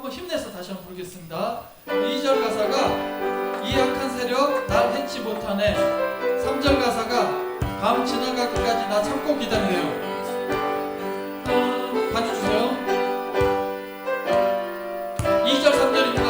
한번 힘내서 다시 한번 부르겠습니다. 2절 가사가 이 악한 세력 날 해치 못하네. 3절 가사가 밤 지나가기까지 나 참고 기다리네요. 반주 주세요. 2절 3절입니다.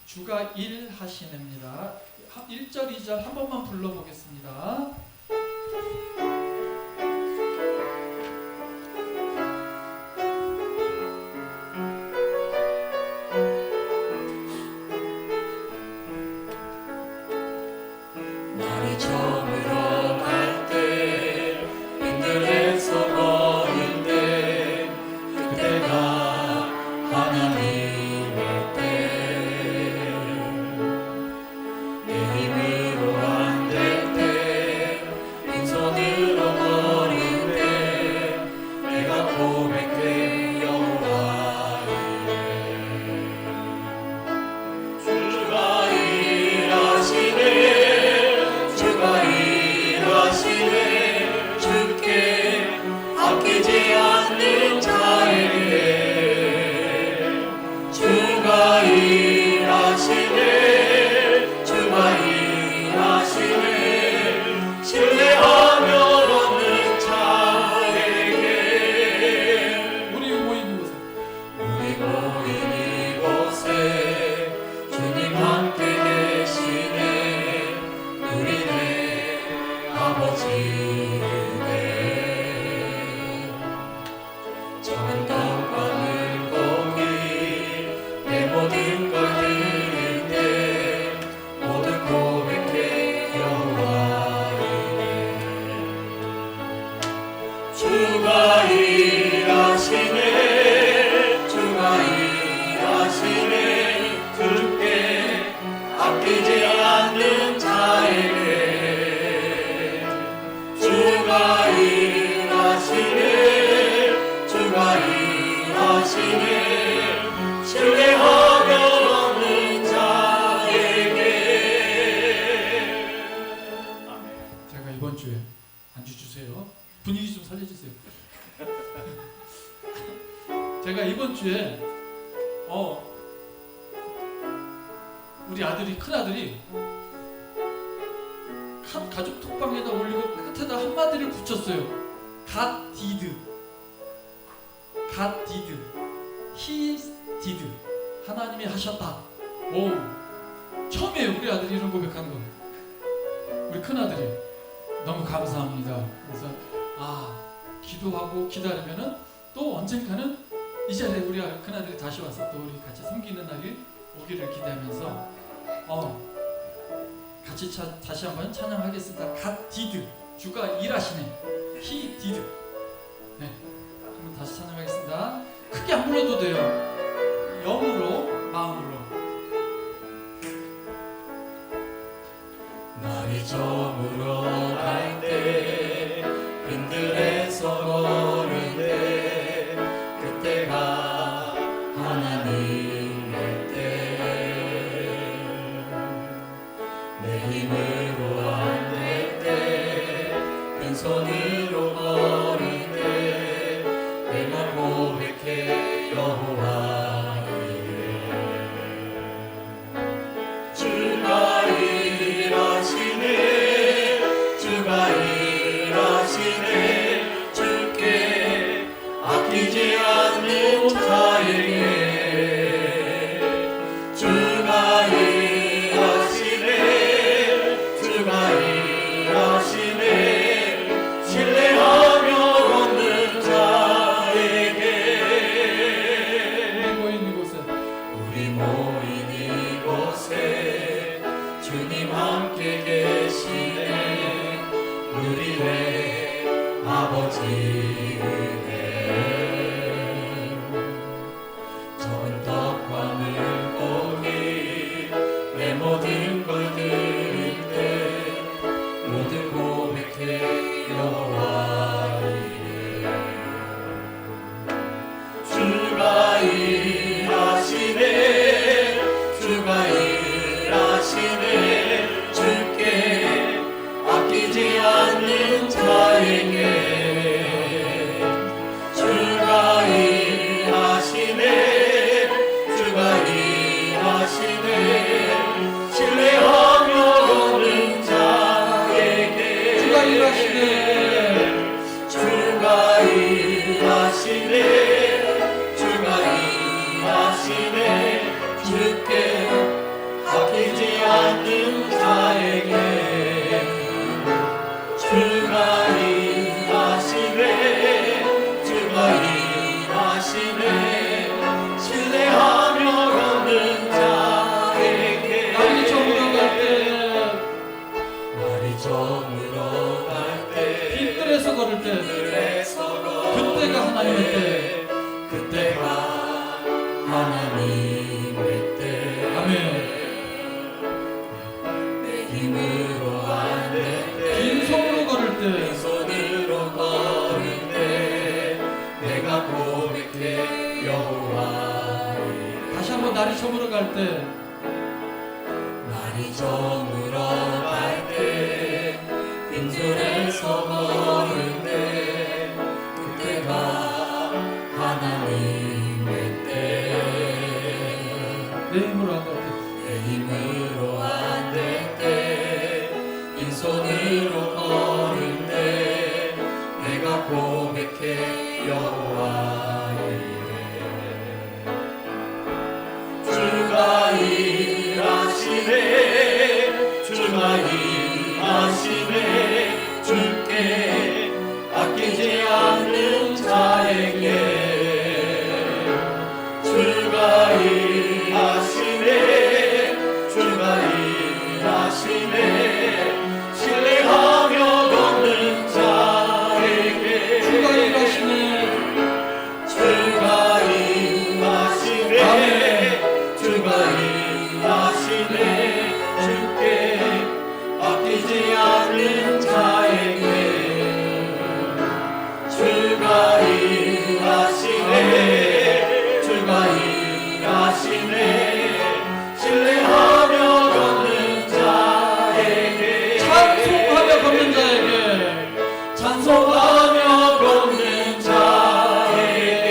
주가 일하시네입니다. 1절 2절 한 번만 불러보겠습니다. 날이 저물어 갈 때 힘들에서 버릴 때 그때가 하나님의 때 내 힘으로 안 될 때 빈손으로 버릴 때 내가 고백해 여호와 이래 주가 일하시네 주께 아끼지 않는 자에게 주가 일하시네 주가 일하시네 신뢰하며 얻는 자에게 우리 모인 이곳에 주님 함께 계시네 우리네 아버지네 작은 떡과 물고기 내 모든 걸 드릴 때 모두 고백해 여호와 이래 주가 일하시네 주가 일하시네 주께 아끼지 않는 자에게 주가 일하시네 주가 일하시네 신뢰하며 얻는 자에게 제가 이번 주에 안주 주세요. 분위기 좀 살려주세요. 제가 이번 주에 우리 아들이 큰아들이 가족 톡방에다 올리고 끝에다 한마디를 붙였어요. God did. God did. He did. 하나님이 하셨다. 오, 처음이에요 우리 아들이 이런 고백한 거. 우리 큰아들이. 너무 감사합니다. 그래서 기도하고 기다리면은 또 언젠가는 이 자리에 우리 큰아들이 다시 와서 또 우리 같이 섬기는 날이 오기를 기대하면서 같이 다시 한번 찬양하겠습니다. God did. 주가 일하시네. He did. 네, 한번 다시 찬양하겠습니다. 크게 안 불러도 돼요. 영으로, 마음으로. 날이 저물어 갈 때 빈들에서 걸을 때 그때가 하나님의 때 내 힘으로 안 될 때 빈손으로 걸을 때 내가 고백해 여호와 주가 일하시네 주가 일하시네 주께 아끼지 않는 자에게 주가 일하시네 주가 일하시네 신뢰하며 걷는 자에게 우리 모인 이곳에 주님 함께 계시네 우리의 아버지네 적은 떡과 물고기 내 모든 걸 드릴 때 모두 고백해 여호와 이래 주가 일하시네 주가 일하시네 주께 아끼지 않는 자에게 주가 일하시네 주가 일하시네 신뢰하며 걷는 자에게 주가 일하시네 주가 일하시네 주가 일하시네 주께 아끼지 않는 자에게 주가 일하시네 주가 일하시네 신뢰하며 걷는 자에게 날이 저물어 갈 때 날이 저물어 갈 때 빈들에서 걸을 때 그때가 하나님의 때 그때가 하나님의 때 아멘 내 힘으로 안 될 때 빈손으로 걸을 때 빈손으로 걸을 때 내가 고백해 여호와 다시 한번 날이 저물어 갈 때 날이 저물어 갈 때 빈손에서 걸을 때 그때가 하나님의 때 내 힘으로 안 갈 때 내 힘으로 안 될 때 빈손으로 걸을 때 내가 고백해 여호와 이래 주가 일하시네 주가 일하시네 주께 아끼지 않는 자에게 주가 일하시네 주가 일하시네 신뢰하며 걷는 자에게 주가 일하시네 주가 일하시네 주가 일하시네 주께 아끼지 않는 자에게 주가 일하시네 주가 일하시네 신뢰하며 걷는 자에게 찬송하며 걷는 자에게 찬송하며 걷는 자에게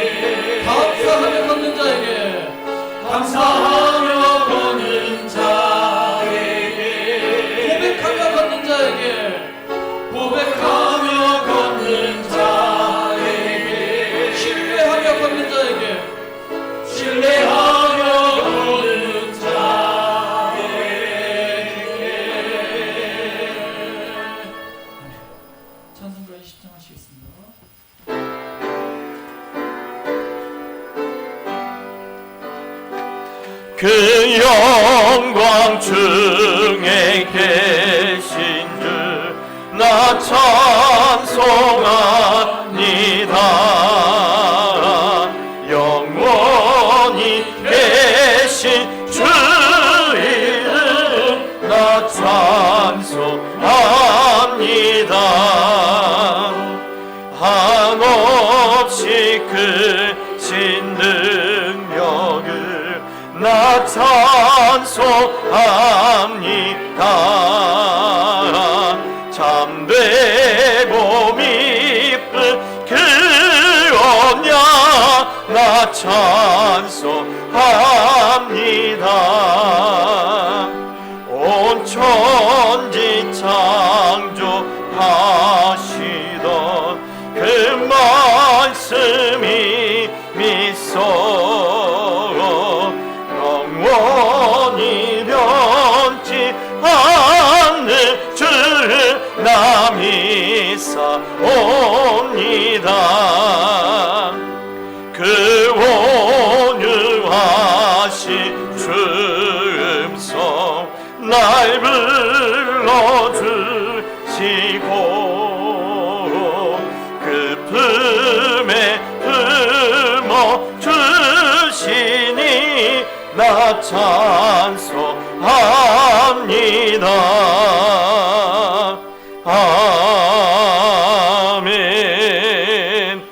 감사하며 걷는 자에게 감사하며 걷는 자에게 고백하며 걷는 자에게 고백하며 걷는 자에게 신뢰하며 걷는 자에게 신뢰하며 걷는 자에게 찬송가에 십장하시겠습니다. 그 영광 중에 계신 줄 나 찬송합니다. 영원히 계신 주 이름 나 찬송합니다. 찬송합니다. 한없이 크신 능력을 나 찬송합니다. 잠되고 미쁜 그 언약 나 찬송합니다. 온 천지 창조하시던 그 말씀이 미소 영원히 변치 않는 줄 나 믿사옵니다. 그 온유하신 주음성 날 불러주시고 그 품에 품어주시니 나 찬송합니다. 아멘.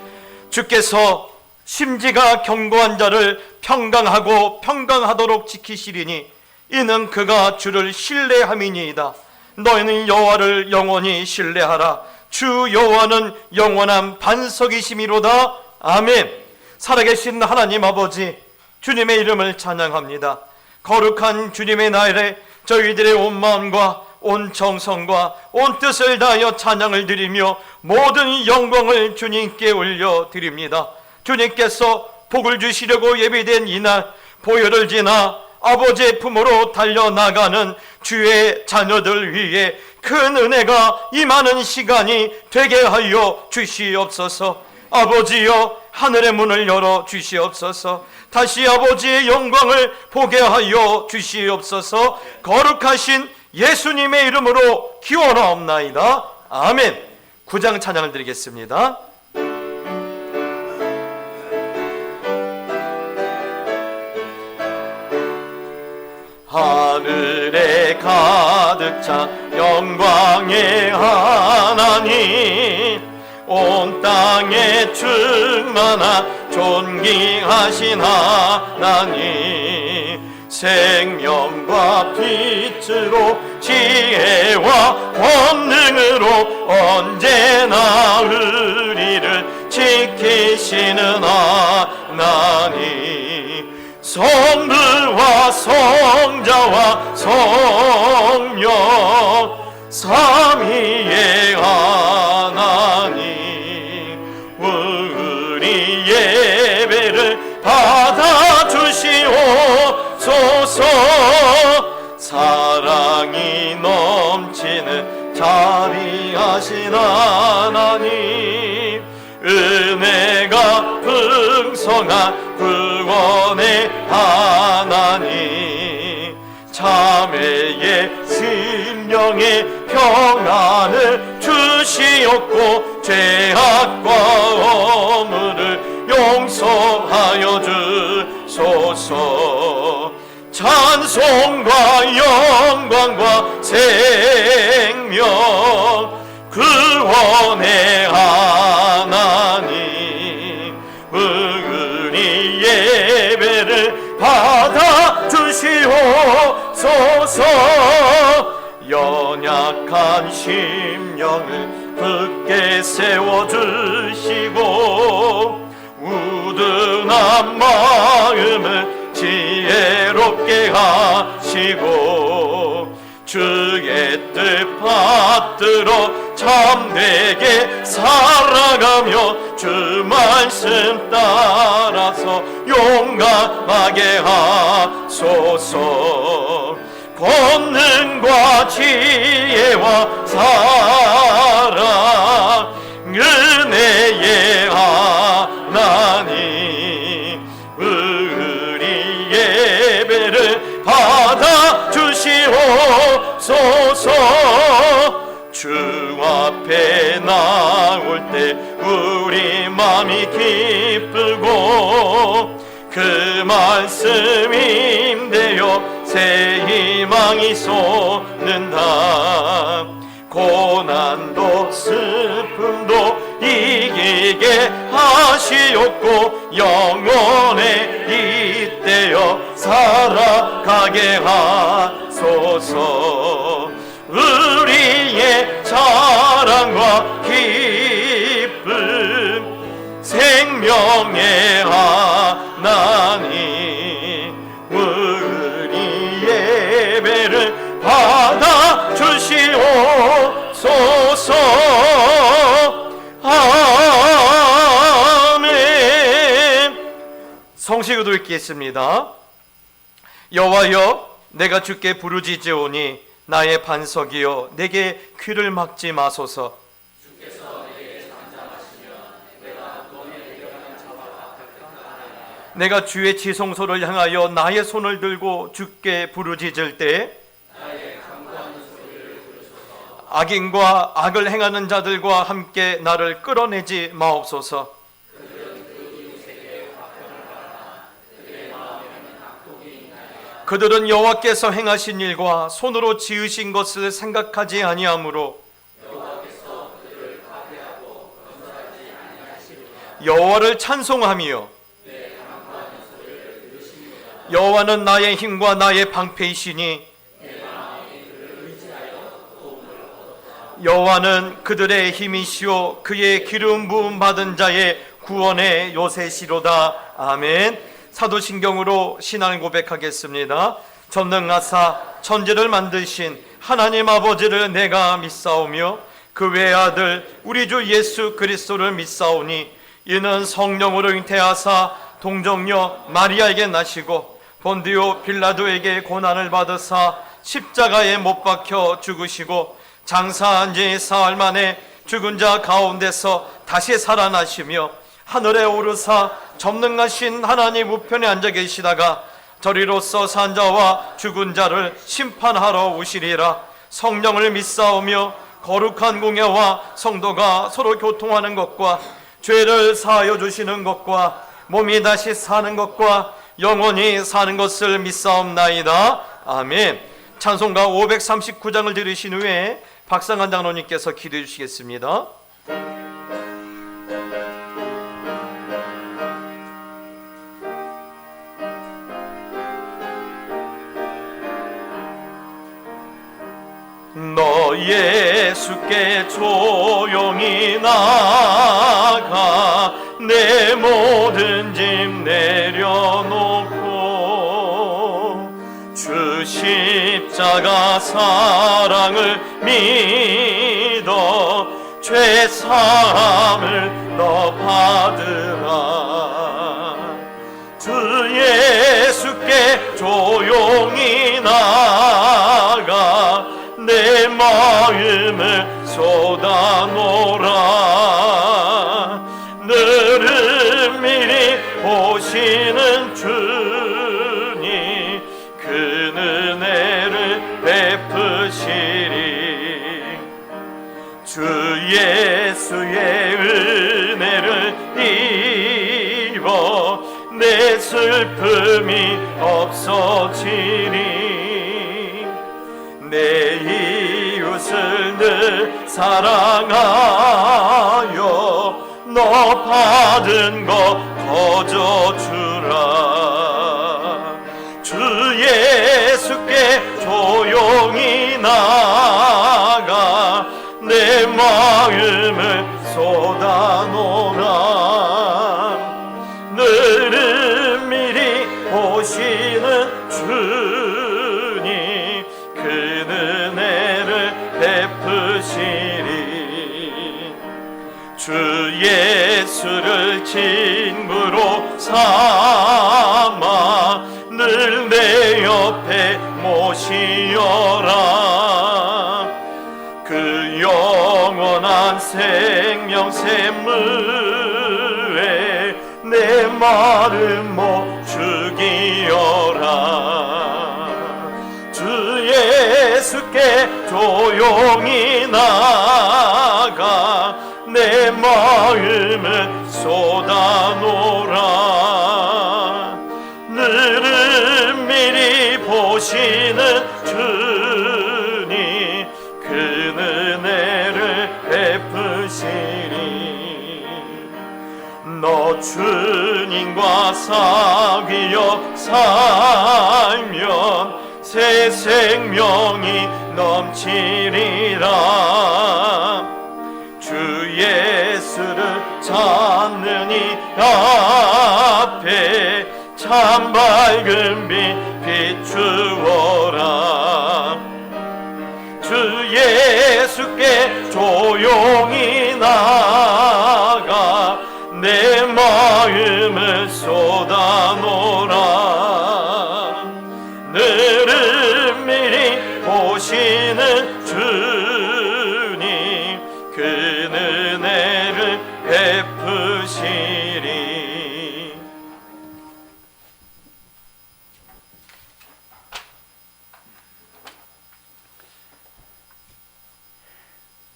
주께서 심지가 견고한 자를 평강하고 평강하도록 지키시리니 이는 그가 주를 신뢰함이니이다. 너희는 여호와를 영원히 신뢰하라. 주 여호와는 영원한 반석이심이로다. 아멘. 살아계신 하나님 아버지, 주님의 이름을 찬양합니다. 거룩한 주님의 날에 저희들의 온 마음과 온 정성과 온 뜻을 다하여 찬양을 드리며 모든 영광을 주님께 올려드립니다. 주님께서 복을 주시려고 예비된 이날 보혈을 지나 아버지의 품으로 달려나가는 주의 자녀들 위해 큰 은혜가 임하는 시간이 되게 하여 주시옵소서. 아버지여, 하늘의 문을 열어 주시옵소서. 다시 아버지의 영광을 보게 하여 주시옵소서. 거룩하신 예수님의 이름으로 기원하옵나이다. 아멘. 9장 찬양을 드리겠습니다. 하늘에 가득 찬 영광의 하나님, 온 땅에 충만한 존귀하신 하나님, 생명과 빛으로 지혜와 권능으로 언제나 우리를 지키시는 하나님, 성부와 성자와 성령 삼위의 하나님, 우리 예배를 받아주시옵소서. 사랑이 넘치는 자비하신 하나님, 은혜가 풍성한 구원의 하나님, 자매의 심령에 평안을 주시옵고 죄악과 허물을 용서하여 주소서. 찬송과 영광과 생명 구원의 하나님, 우리 예배를 받아 주시옵소서. 연약한 심령을 굳게 세워주시고 우둔한 마음을 지혜롭게 하시고 주의 뜻 받들어 참되게 살아가며 주 말씀 따라서 용감하게 하소서. 권능과 지혜와 사랑 은혜의 하나님, 우리 예배를 받아 주시옵소서. 주 앞에 나올 때 우리 마음이 기쁘고 그 말씀 임대요 새 희망이 솟는다. 고난도 슬픔도 이기게 하시옵고 영원에 잇대어 살아가게 하소서. 우리의 자랑과 기쁨 생명의 하나님, 우리 예배를 받아 주시옵소서. 아멘. 성시교도 읽겠습니다. 여호와여, 내가 주께 부르짖으오니 나의 반석이여 내게 귀를 막지 마소서. 주께서 내게 잠잠하시면 내가 너의 내려가는 자와 내가 주의 지성소를 향하여 나의 손을 들고 주께 부르짖을 때 나의 간구하는 소리를 들으소서. 악인과 악을 행하는 자들과 함께 나를 끌어내지 마옵소서. 그들은 여호와께서 행하신 일과 손으로 지으신 것을 생각하지 아니하므로 여호와를 찬송하며 여호와는 나의 힘과 나의 방패이시니 여호와는 그들의 힘이시오 그의 기름 부음 받은 자의 구원의 요새시로다. 아멘. 사도신경으로 신앙을 고백하겠습니다. 전능하사 천지를 만드신 하나님 아버지를 내가 믿사오며 그 외아들 우리 주 예수 그리스도를 믿사오니 이는 성령으로 잉태하사 동정녀 마리아에게 나시고 본디오 빌라도에게 고난을 받으사 십자가에 못 박혀 죽으시고 장사한 지 사흘 만에 죽은 자 가운데서 다시 살아나시며 하늘에 오르사 전능하신 하나님 우편에 앉아 계시다가 저리로서 산 자와 죽은 자를 심판하러 오시리라. 성령을 믿사오며 거룩한 공예와 성도가 서로 교통하는 것과 죄를 사하여 주시는 것과 몸이 다시 사는 것과 영원히 사는 것을 믿사옵나이다. 아멘. 찬송가 539장을 들으신 후에 박상한 장로님께서 기도해 주시겠습니다. 너 예수께 조용히 나가 내 모든 짐 내려놓고 주 십자가 사랑을 믿어 죄 사함을 너 받으라. 주 예수께 조용히 나가 내 마음을 쏟아놓으라. 늘은 미리 오시는 주님 그 은혜를 베푸시리. 주 예수의 은혜를 입어 내 슬픔이 없어지리. 내 이웃을 늘 사랑하여 너 받은 거 거저 주라. 주 예수께 조용히 나가 내 마음을 쏟아놓으라. 늘은 미리 오시는 주님 그 은혜를 베푸시리. 주 예수를 친구로 삼아 늘 내 옆에 모시어라. 그 영원한 생명 샘물에 내 마음 못 죽이어라. 주 예수께 조용히 나가 내 마음을 쏟아놓으라. 늘은 미리 보시 사귀어 살면 새 생명이 넘치리라. 주 예수를 찾는 이 앞에 참 밝은 빛 비추어라. 주 예수께 조용히 나가 내 마음을 쏟아놓으라. 너를 미리 보시는 주님 그 은혜를 베푸시리.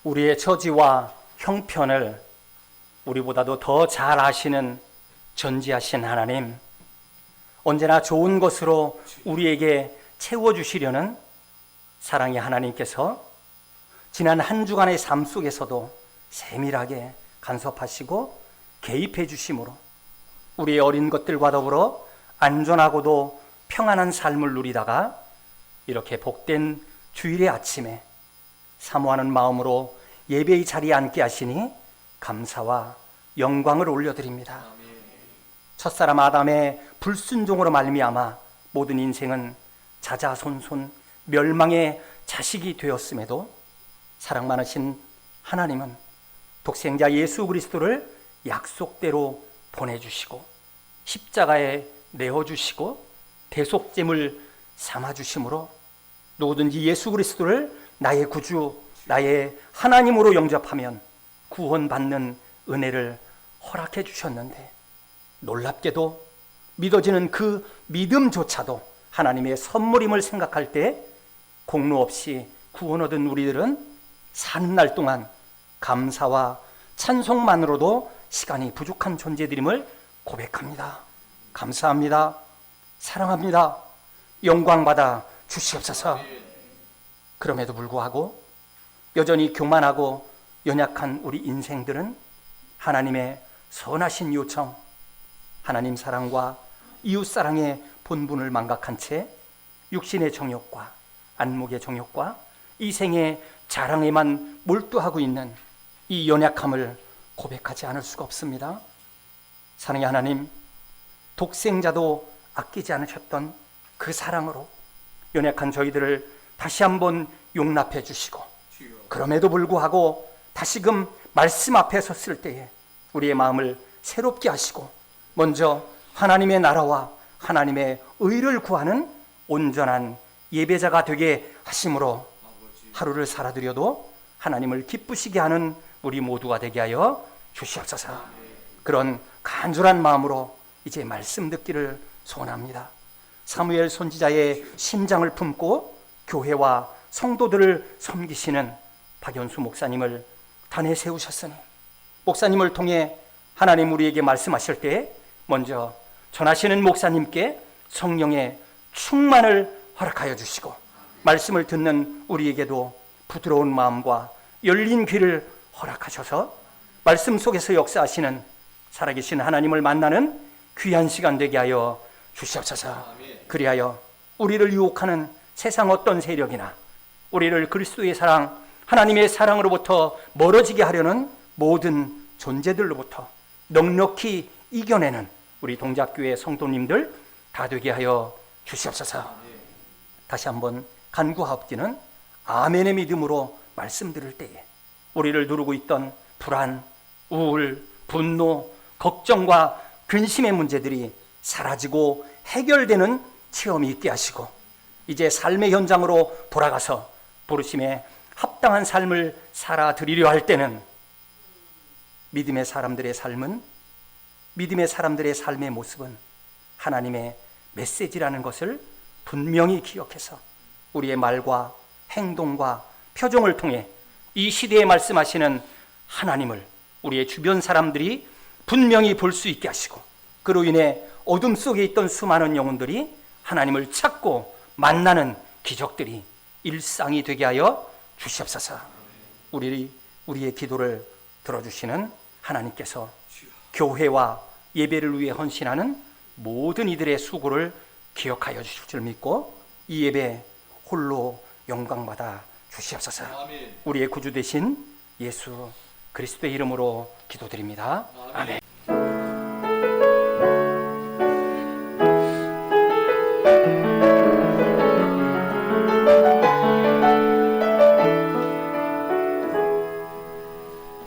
우리의 처지와 형편을 우리보다도 더 잘 아시는 전지하신 하나님, 언제나 좋은 것으로 우리에게 채워주시려는 사랑의 하나님께서 지난 한 주간의 삶 속에서도 세밀하게 간섭하시고 개입해 주심으로 우리의 어린 것들과 더불어 안전하고도 평안한 삶을 누리다가 이렇게 복된 주일의 아침에 사모하는 마음으로 예배의 자리에 앉게 하시니 감사와 영광을 올려드립니다. 첫사람 아담의 불순종으로 말미암아 모든 인생은 자자손손 멸망의 자식이 되었음에도 사랑 많으신 하나님은 독생자 예수 그리스도를 약속대로 보내주시고 십자가에 내어주시고 대속제물 삼아주심으로 누구든지 예수 그리스도를 나의 구주, 나의 하나님으로 영접하면 구원받는 은혜를 허락해 주셨는데, 놀랍게도 믿어지는 그 믿음조차도 하나님의 선물임을 생각할 때 공로 없이 구원 얻은 우리들은 사는 날 동안 감사와 찬송만으로도 시간이 부족한 존재들임을 고백합니다. 감사합니다. 사랑합니다. 영광받아 주시옵소서. 그럼에도 불구하고 여전히 교만하고 연약한 우리 인생들은 하나님의 선하신 요청, 하나님 사랑과 이웃 사랑의 본분을 망각한 채 육신의 정욕과 안목의 정욕과 이생의 자랑에만 몰두하고 있는 이 연약함을 고백하지 않을 수가 없습니다. 사랑의 하나님, 독생자도 아끼지 않으셨던 그 사랑으로 연약한 저희들을 다시 한번 용납해 주시고, 그럼에도 불구하고 다시금 말씀 앞에 섰을 때에 우리의 마음을 새롭게 하시고 먼저 하나님의 나라와 하나님의 의를 구하는 온전한 예배자가 되게 하심으로 하루를 살아드려도 하나님을 기쁘시게 하는 우리 모두가 되게 하여 주시옵소서. 그런 간절한 마음으로 이제 말씀 듣기를 소원합니다. 사무엘 선지자의 심장을 품고 교회와 성도들을 섬기시는 박연수 목사님을 단에 세우셨으니 목사님을 통해 하나님 우리에게 말씀하실 때 먼저 전하시는 목사님께 성령의 충만을 허락하여 주시고, 말씀을 듣는 우리에게도 부드러운 마음과 열린 귀를 허락하셔서 말씀 속에서 역사하시는 살아계신 하나님을 만나는 귀한 시간 되게 하여 주시옵소서. 그리하여 우리를 유혹하는 세상 어떤 세력이나 우리를 그리스도의 사랑, 하나님의 사랑으로부터 멀어지게 하려는 모든 존재들로부터 넉넉히 이겨내는 우리 동작교회 성도님들 다 되게 하여 주시옵소서. 다시 한번 간구하옵기는 아멘의 믿음으로 말씀 들을 때에 우리를 누르고 있던 불안, 우울, 분노, 걱정과 근심의 문제들이 사라지고 해결되는 체험이 있게 하시고, 이제 삶의 현장으로 돌아가서 부르심에 합당한 삶을 살아드리려 할 때는 믿음의 사람들의 삶은, 믿음의 사람들의 삶의 모습은 하나님의 메시지라는 것을 분명히 기억해서 우리의 말과 행동과 표정을 통해 이 시대에 말씀하시는 하나님을 우리의 주변 사람들이 분명히 볼 수 있게 하시고, 그로 인해 어둠 속에 있던 수많은 영혼들이 하나님을 찾고 만나는 기적들이 일상이 되게 하여 주시옵소서. 우리의 기도를 들어주시는 하나님께서 교회와 예배를 위해 헌신하는 모든 이들의 수고를 기억하여 주실 줄 믿고 이 예배 홀로 영광받아 주시옵소서. 아멘. 우리의 구주 되신 예수 그리스도의 이름으로 기도드립니다. 아멘.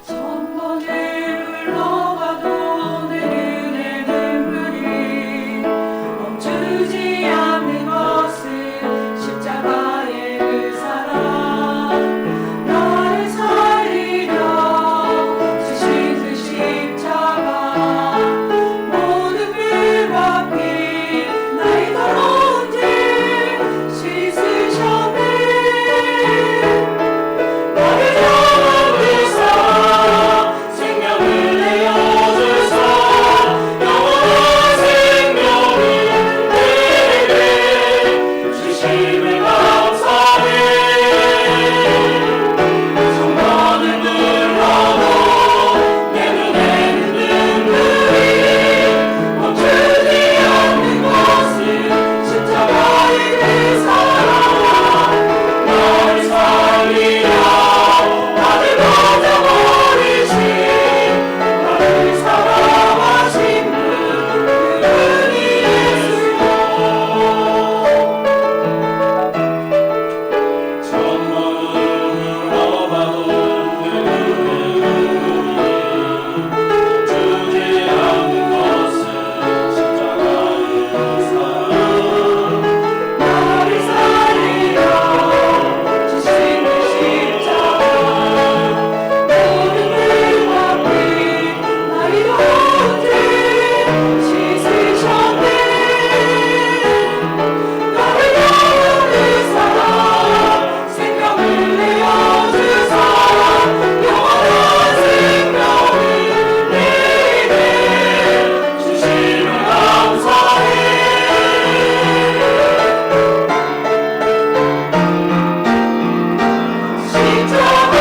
천번을 불러봐도 내 눈에는 불이 멈추지 않는 것은 십자가의 그 사랑 나를 살리려 주신 그 십자가 모든 불과 피 나의 더러운 죄 씻으셨네. 나를 영원히서 생명을 내어주사 영원한 생명을 내게 주심을 감사해. 천번을 불러도 내 눈에는 눈물이 멈추지 않는 것은 십자가의 그 사랑 나를 살리려 나를 가져버리신 나를 사랑하신 그분이 예수요. 천번을 불러봐도 내 눈에는 주지 않는 것은 십자가의 사랑 나를 살리려 주신 그 십자가 모든 불과 피 나의 더러운 죄 씻으셨네. 나를 영원히 사랑 생명을 내어주사 영원한 생명을 내게 주심을 감사해. 십자가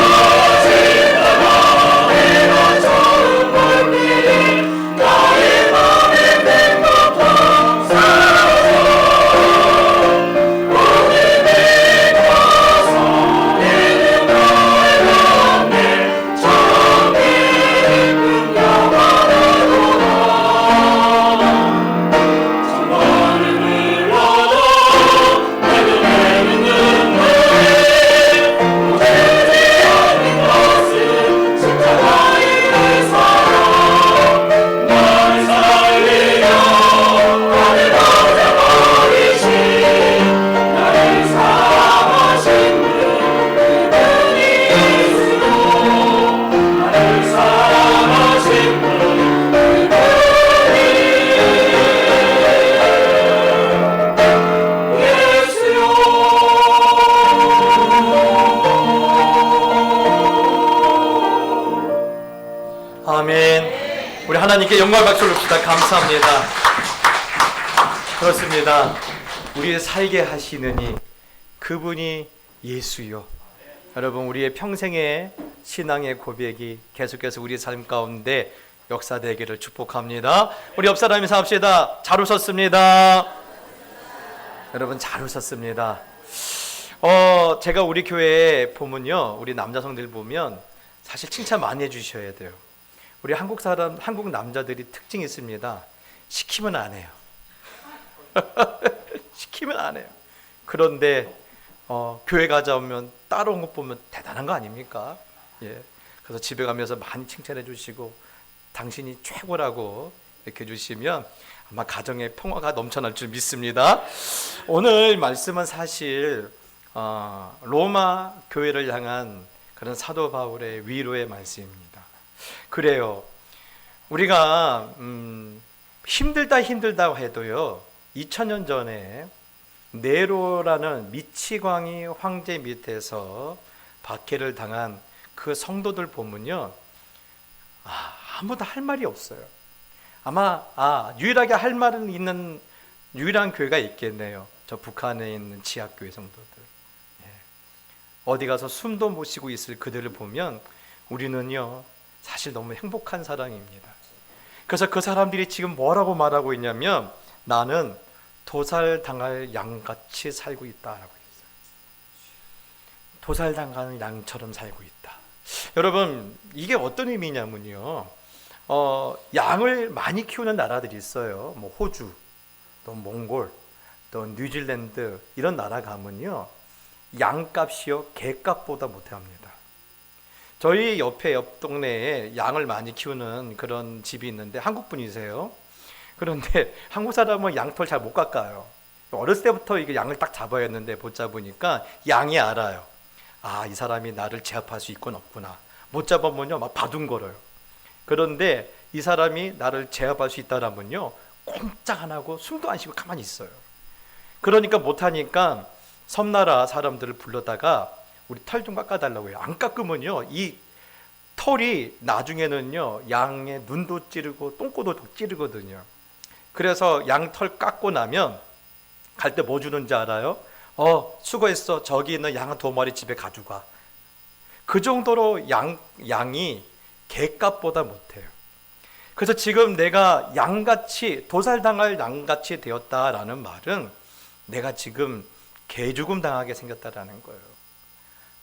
내가 처음 볼 때에 나의 맘에 된 고통 사라져 오늘 내가 서내는 너의 은혜 정의 기쁨 영원하구나. 천번을 불러도 내 눈에는 눈물이 멈추지 않는 것은 십자가의 그 사랑 나를 살리려 나를 가져버리신 나를 사랑하신 그분이 예수요. 나를 사랑하신 그분이 예수요. 아멘. 우리 하나님께 영광 박수를 줍시다. 감사합니다. 그렇습니다. 우리를 살게 하시느니 그분이 예수요. 여러분, 우리의 평생의 신앙의 고백이 계속해서 우리 삶 가운데 역사되기를 축복합니다. 우리 옆 사람 인사합시다. 잘 웃었습니다. 여러분, 잘 웃었습니다. 제가 우리 교회에 보면요, 우리 남자 성들 보면 사실 칭찬 많이 해주셔야 돼요. 우리 한국 남자들이 특징이 있습니다. 시키면 안 해요. 시키면 안 해요. 그런데 교회 가자 오면 따라온 것 보면 대단한 거 아닙니까? 예. 그래서 집에 가면서 많이 칭찬해 주시고 당신이 최고라고 이렇게 해주시면 아마 가정의 평화가 넘쳐날 줄 믿습니다. 오늘 말씀은 사실 로마 교회를 향한 그런 사도 바울의 위로의 말씀입니다. 그래요. 우리가 힘들다 해도요, 2000년 전에 네로라는 미치광이 황제 밑에서 박해를 당한 그 성도들 보면요, 아무도 할 말이 없어요. 아마 유일하게 할 말은 있는 유일한 교회가 있겠네요. 저 북한에 있는 지하교회 성도들. 예. 어디 가서 숨도 못 쉬고 있을 그들을 보면 우리는요, 사실 너무 행복한 사람입니다. 그래서 그 사람들이 지금 뭐라고 말하고 있냐면 나는 도살당할 양같이 살고 있다라고 했어요. 도살당하는 양처럼 살고 있다. 여러분, 이게 어떤 의미냐면요, 양을 많이 키우는 나라들이 있어요. 뭐 호주, 또 몽골, 또 뉴질랜드 이런 나라 가면요, 양값이요 개값보다 못합니다. 저희 옆 동네에 양을 많이 키우는 그런 집이 있는데 한국 분이세요. 그런데 한국 사람은 양털 잘 못 깎아요. 어렸을 때부터 이게 양을 딱 잡아야 했는데 못 잡으니까 양이 알아요. 아, 이 사람이 나를 제압할 수 있건 없구나. 못 잡으면요 막 바둥거려요. 그런데 이 사람이 나를 제압할 수 있다라면요 꼼짝 안 하고 숨도 안 쉬고 가만히 있어요. 그러니까 못하니까 섬나라 사람들을 불러다가 우리 털 좀 깎아달라고 해요. 안 깎으면요 이 털이 나중에는요 양의 눈도 찌르고 똥꼬도 찌르거든요. 그래서 양 털 깎고 나면 갈 때 뭐 주는지 알아요? 수고했어. 저기 있는 양 2마리 집에 가져가. 그 정도로 양이 개값보다 못해요. 그래서 지금 내가 양같이 도살당할 양같이 되었다라는 말은 내가 지금 개죽음 당하게 생겼다라는 거예요.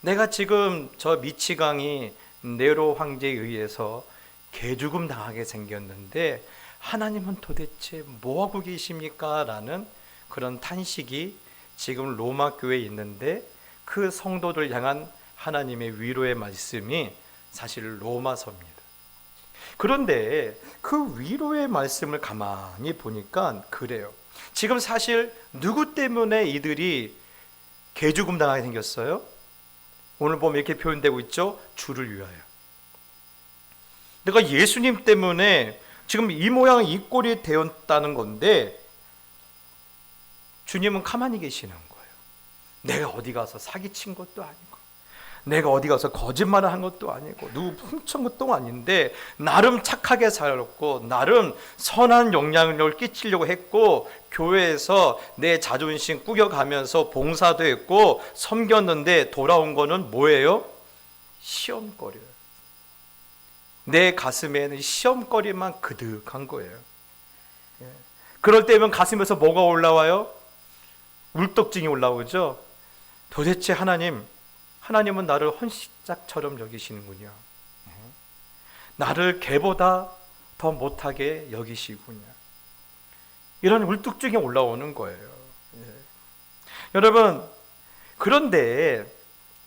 내가 지금 저 미치광이 네로 황제에 의해서 개죽음 당하게 생겼는데 하나님은 도대체 뭐하고 계십니까? 라는 그런 탄식이 지금 로마 교회에 있는데 그 성도들 향한 하나님의 위로의 말씀이 사실 로마서입니다. 그런데 그 위로의 말씀을 가만히 보니까 그래요. 지금 사실 누구 때문에 이들이 개죽음 당하게 생겼어요? 오늘 보면 이렇게 표현되고 있죠. 주를 위하여. 내가 예수님 때문에 지금 이 모양 이 꼴이 되었다는 건데 주님은 가만히 계시는 거예요. 내가 어디 가서 사기친 것도 아니고 내가 어디 가서 거짓말을 한 것도 아니고 누구 훔친 것도 아닌데 나름 착하게 살았고 나름 선한 영향력을 끼치려고 했고 교회에서 내 자존심 꾸겨가면서 봉사도 했고 섬겼는데 돌아온 거는 뭐예요? 시험거리예요. 내 가슴에는 시험거리만 그득한 거예요. 그럴 때면 가슴에서 뭐가 올라와요? 울떡증이 올라오죠. 도대체 하나님은 나를 헌신짝처럼 여기시는군요. 나를 개보다 더 못하게 여기시군요. 이런 울뚝증이 올라오는 거예요. 여러분, 그런데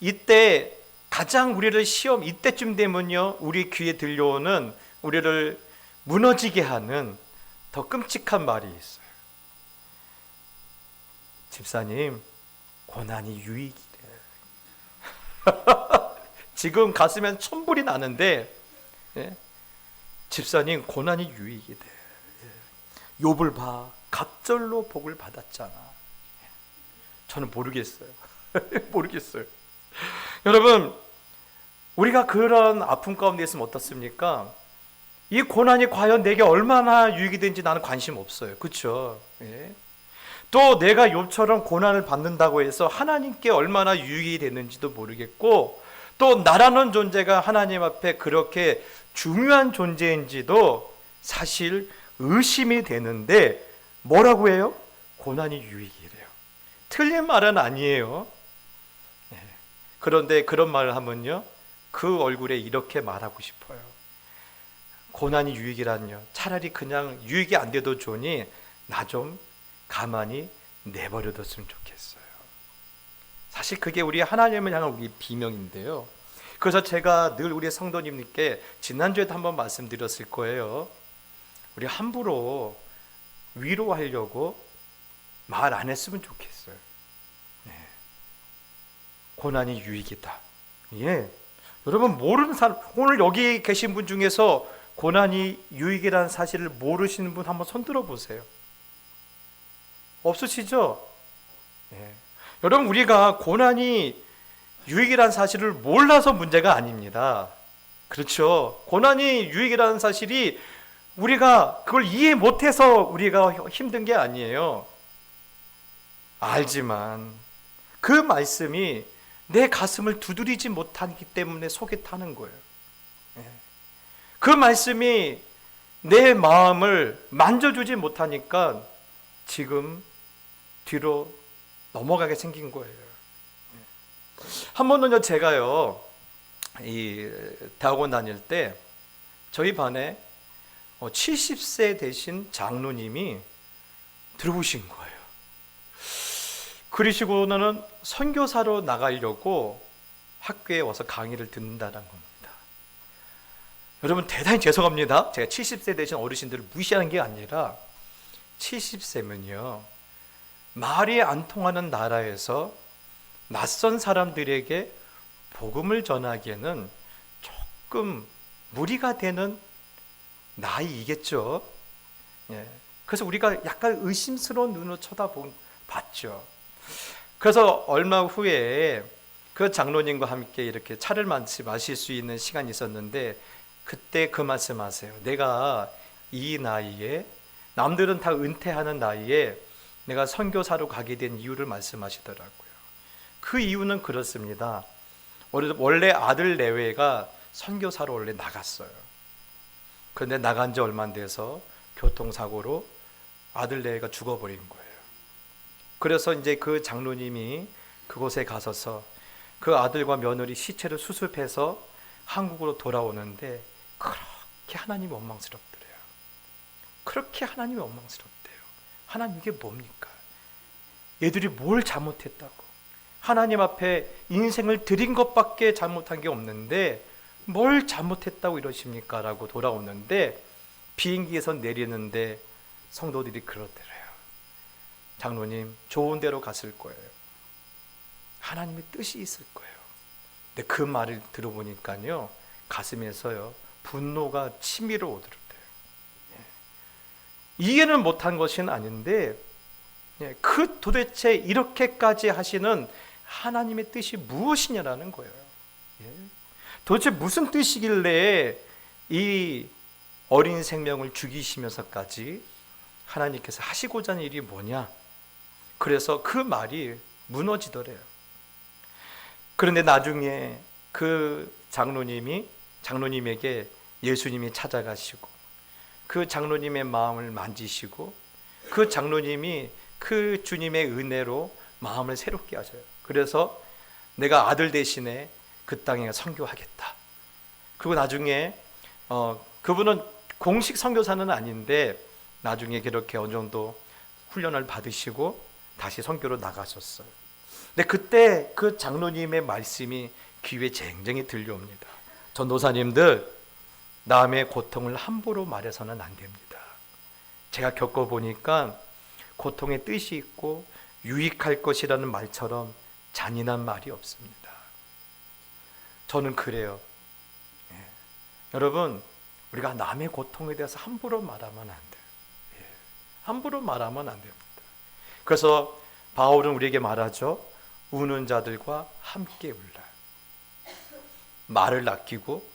이때 가장 우리를 이때쯤 되면요 우리 귀에 들려오는 우리를 무너지게 하는 더 끔찍한 말이 있어요. 집사님, 고난이 유익이래. 지금 가슴엔 천불이 나는데 집사님, 고난이 유익이래. 욥을 봐, 갑절로 복을 받았잖아. 저는 모르겠어요. 모르겠어요. 여러분, 우리가 그런 아픔 가운데 있으면 어떻습니까? 이 고난이 과연 내게 얼마나 유익이 되는지 나는 관심 없어요. 그렇죠? 또 내가 욥처럼 고난을 받는다고 해서 하나님께 얼마나 유익이 되는지도 모르겠고 또 나라는 존재가 하나님 앞에 그렇게 중요한 존재인지도 사실 의심이 되는데 뭐라고 해요? 고난이 유익이래요. 틀린 말은 아니에요. 그런데 그런 말을 하면요 그 얼굴에 이렇게 말하고 싶어요. 고난이 유익이란요, 차라리 그냥 유익이 안 돼도 좋으니 나 좀 가만히 내버려뒀으면 좋겠어요. 사실 그게 우리 하나님을 향한 우리 비명인데요. 그래서 제가 늘 우리 성도님께 지난주에도 한번 말씀드렸을 거예요. 우리 함부로 위로하려고 말 안 했으면 좋겠어요. 고난이 유익이다. 여러분, 모르는 사람, 오늘 여기 계신 분 중에서 고난이 유익이라는 사실을 모르시는 분 한번 손 들어 보세요. 없으시죠? 여러분, 우리가 고난이 유익이라는 사실을 몰라서 문제가 아닙니다. 그렇죠? 고난이 유익이라는 사실이 우리가 그걸 이해 못해서 우리가 힘든 게 아니에요. 알지만 그 말씀이 내 가슴을 두드리지 못하기 때문에 속에 타는 거예요. 그 말씀이 내 마음을 만져주지 못하니까 지금 뒤로 넘어가게 생긴 거예요. 한 번은요, 제가요, 이 대학원 다닐 때 저희 반에 70세 되신 장로님이 들어오신 거예요. 그러시고는 선교사로 나가려고 학교에 와서 강의를 듣는다는 겁니다. 여러분, 대단히 죄송합니다. 제가 70세 되신 어르신들을 무시하는 게 아니라 70세면요, 말이 안 통하는 나라에서 낯선 사람들에게 복음을 전하기에는 조금 무리가 되는 나이이겠죠. 예. 그래서 우리가 약간 의심스러운 눈으로 쳐다봤죠. 그래서 얼마 후에 그 장로님과 함께 이렇게 차를 마실 수 있는 시간이 있었는데, 그때 그 말씀하세요. 내가 이 나이에, 남들은 다 은퇴하는 나이에 내가 선교사로 가게 된 이유를 말씀하시더라고요. 그 이유는 그렇습니다. 원래 아들 내외가 선교사로 원래 나갔어요. 그런데 나간 지 얼마 안 돼서 교통사고로 아들 내외가 죽어버린 거예요. 그래서 이제 그 장로님이 그곳에 가서서 그 아들과 며느리 시체를 수습해서 한국으로 돌아오는데, 그렇게 하나님이 원망스럽더래요. 그렇게 하나님이 원망스럽대요. 하나님, 이게 뭡니까? 얘들이 뭘 잘못했다고? 하나님 앞에 인생을 드린 것밖에 잘못한 게 없는데 뭘 잘못했다고 이러십니까? 라고 돌아오는데, 비행기에서 내리는데 성도들이 그러더래요. 장로님, 좋은 데로 갔을 거예요. 하나님의 뜻이 있을 거예요. 근데 그 말을 들어보니까요, 가슴에서요, 분노가 치밀어 오더래요. 이해는 못한 것은 아닌데, 그 도대체 이렇게까지 하시는 하나님의 뜻이 무엇이냐라는 거예요. 도대체 무슨 뜻이길래 이 어린 생명을 죽이시면서까지 하나님께서 하시고자 하는 일이 뭐냐? 그래서 그 말이 무너지더래요. 그런데 나중에 그 장로님에게 예수님이 찾아가시고 그 장로님의 마음을 만지시고 그 장로님이 그 주님의 은혜로 마음을 새롭게 하셔요. 그래서 내가 아들 대신에 그 땅에 선교하겠다. 그리고 나중에 그분은 공식 선교사는 아닌데 나중에 그렇게 어느 정도 훈련을 받으시고 다시 선교로 나가셨어요. 근데 그때 그 장로님의 말씀이 귀에 쟁쟁이 들려옵니다. 전도사님들, 남의 고통을 함부로 말해서는 안 됩니다. 제가 겪어보니까 고통의 뜻이 있고 유익할 것이라는 말처럼 잔인한 말이 없습니다. 저는 그래요. 여러분, 우리가 남의 고통에 대해서 함부로 말하면 안 돼요. 함부로 말하면 안 됩니다. 그래서 바울은 우리에게 말하죠. 우는 자들과 함께 울라. 말을 아끼고